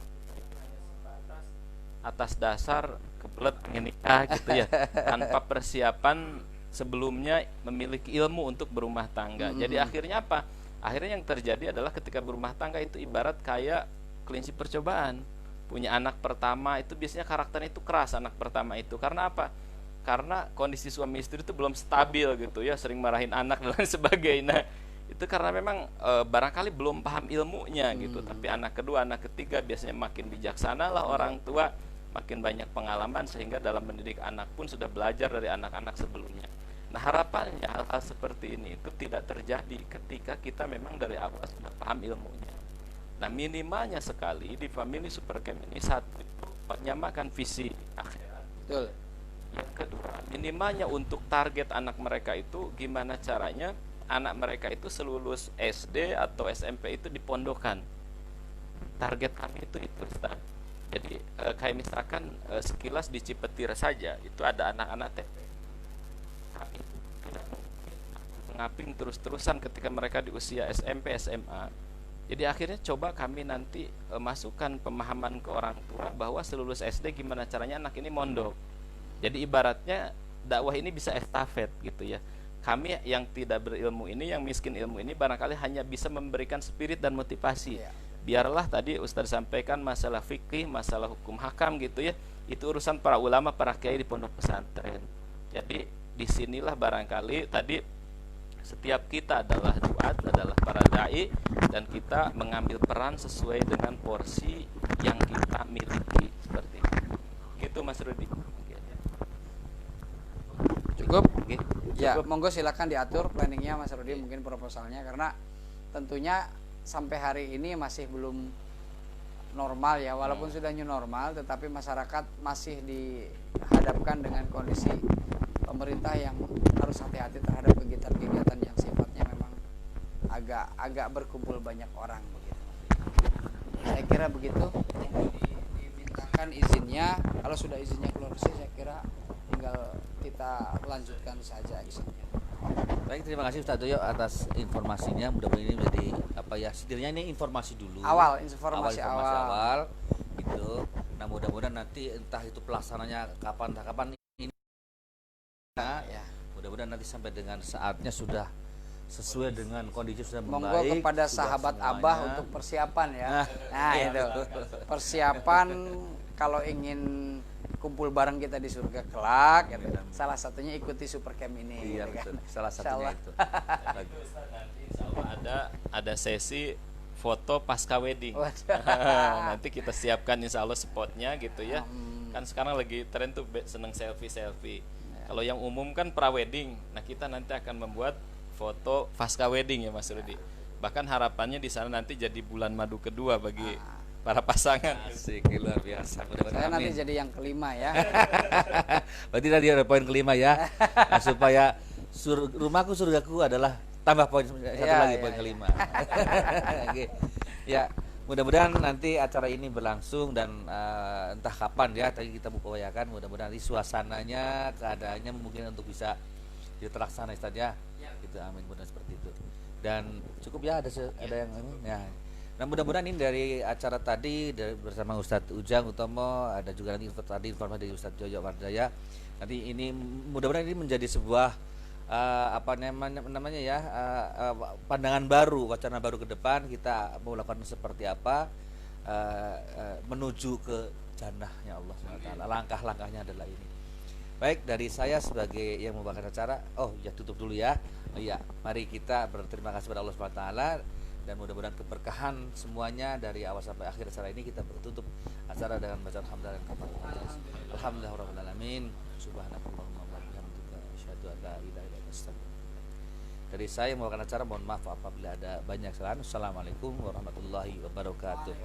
C: atas dasar kebelet menikah gitu ya tanpa persiapan sebelumnya memiliki ilmu untuk berumah tangga. Jadi akhirnya apa? Akhirnya yang terjadi adalah ketika berumah tangga itu ibarat kayak kelinci percobaan. Punya anak pertama itu biasanya karakternya itu keras anak pertama itu. Karena apa? Karena kondisi suami istri itu belum stabil gitu ya, sering marahin anak dan lain sebagainya. Itu karena memang barangkali belum paham ilmunya gitu. Tapi anak kedua, anak ketiga biasanya makin bijaksana lah orang tua, makin banyak pengalaman sehingga dalam mendidik anak pun sudah belajar dari anak-anak sebelumnya. Nah, harapannya hal-hal seperti ini itu tidak terjadi ketika kita memang dari awal sudah paham ilmunya. Nah, minimalnya sekali di Family Supercamp ini satu itu menyamakan visi akhirat.
B: Betul.
C: Yang kedua, minimalnya untuk target anak mereka itu gimana caranya anak mereka itu selulus SD atau SMP itu dipondokan. Target kami itu Ustaz. Jadi kayak misalkan sekilas di Cipetir saja itu ada anak-anak TP. Kami tidak mungkin mengaping terus-terusan ketika mereka di usia SMP, SMA. Jadi akhirnya coba kami nanti masukkan pemahaman ke orang tua bahwa selulus SD gimana caranya anak ini mondok. Jadi ibaratnya dakwah ini bisa estafet gitu ya. Kami yang tidak berilmu ini, yang miskin ilmu ini barangkali hanya bisa memberikan spirit dan motivasi. Biarlah tadi Ustaz sampaikan masalah fikih, masalah hukum hakam gitu ya. Itu urusan para ulama, para kiai di pondok pesantren. Jadi disinilah barangkali tadi setiap kita adalah duat, adalah para dai, dan kita mengambil peran sesuai dengan porsi yang kita miliki seperti itu. Gitu Mas Rudi.
B: Cukup?
C: Oke.
B: Ya, monggo silakan diatur planningnya Mas Rudi, mungkin proposalnya, karena tentunya sampai hari ini masih belum normal ya, walaupun sudah new normal, tetapi masyarakat masih dihadapkan dengan kondisi pemerintah yang harus hati-hati terhadap kegiatan-kegiatan yang sifatnya memang agak berkumpul banyak orang begitu. Saya kira begitu. Dimintakan izinnya, kalau sudah izinnya keluar sih saya kira tinggal kita lanjutkan saja izinnya.
A: Baik, terima kasih Ustaz Doyo atas informasinya. Mudah-mudahan ini menjadi apa ya? Setidaknya ini informasi dulu.
B: Informasi
A: awal gitu. Nah, mudah-mudahan nanti entah itu pelaksananya kapan ini. Nah, ya. Mudah-mudahan nanti sampai dengan saatnya sudah sesuai dengan kondisi sudah membaik.
B: Monggo kepada sahabat
A: semuanya.
B: Abah untuk persiapan ya. Nah, itu. Persiapan kalau ingin kumpul bareng kita di surga kelak gitu. Salah satunya ikuti Supercamp ini
A: Iya,
B: gitu
A: betul.
B: kan.
A: Salah satunya itu.
C: Nanti insyaallah ada sesi foto pasca wedding. Nanti kita siapkan insyaallah spotnya gitu ya. Kan sekarang lagi tren tuh seneng selfie. Kalau yang umum kan pra wedding. Nah, kita nanti akan membuat foto pasca wedding ya Mas Rudi. Bahkan harapannya di sana nanti jadi bulan madu kedua bagi para pasangan.
A: Asik, luar biasa.
B: Saya nanti jadi yang kelima ya.
A: Berarti tadi ada poin kelima ya. Nah, supaya rumahku surgaku adalah tambah poin satu lagi poin kelima. Oke. Ya, mudah-mudahan nanti acara ini berlangsung dan entah kapan ya, tadi kita buka-wayakan, mudah-mudahan nanti suasananya, keadaannya mungkin untuk bisa terlaksana saja. Gitu, amin, mudah seperti itu. Dan cukup ya ada yang ini ya. Nah, mudah-mudahan ini dari acara tadi bersama Ustadz Ujang Utomo, ada juga nanti informasi dari Ustadz Joyo Wardaya. Nanti ini mudah-mudahan ini menjadi sebuah apa namanya ya, pandangan baru, wacana baru ke depan kita mau lakukan seperti apa menuju ke jannahnya Allah SWT. Langkah-langkahnya adalah ini. Baik, dari saya sebagai yang membawakan acara, tutup dulu ya. Iya, mari kita berterima kasih kepada Allah SWT, dan mudah-mudahan keberkahan semuanya dari awal sampai akhir acara ini. Kita tutup acara dengan bacaan hamdalah dan kafarah. Alhamdulillahirabbil alamin. Subhanakallahumma wa bihamdika asyhadu an la ilaha illa anta astaghfiruka. Dari saya membawakan acara, mohon maaf apabila ada banyak kesalahan. Assalamualaikum warahmatullahi wabarakatuh.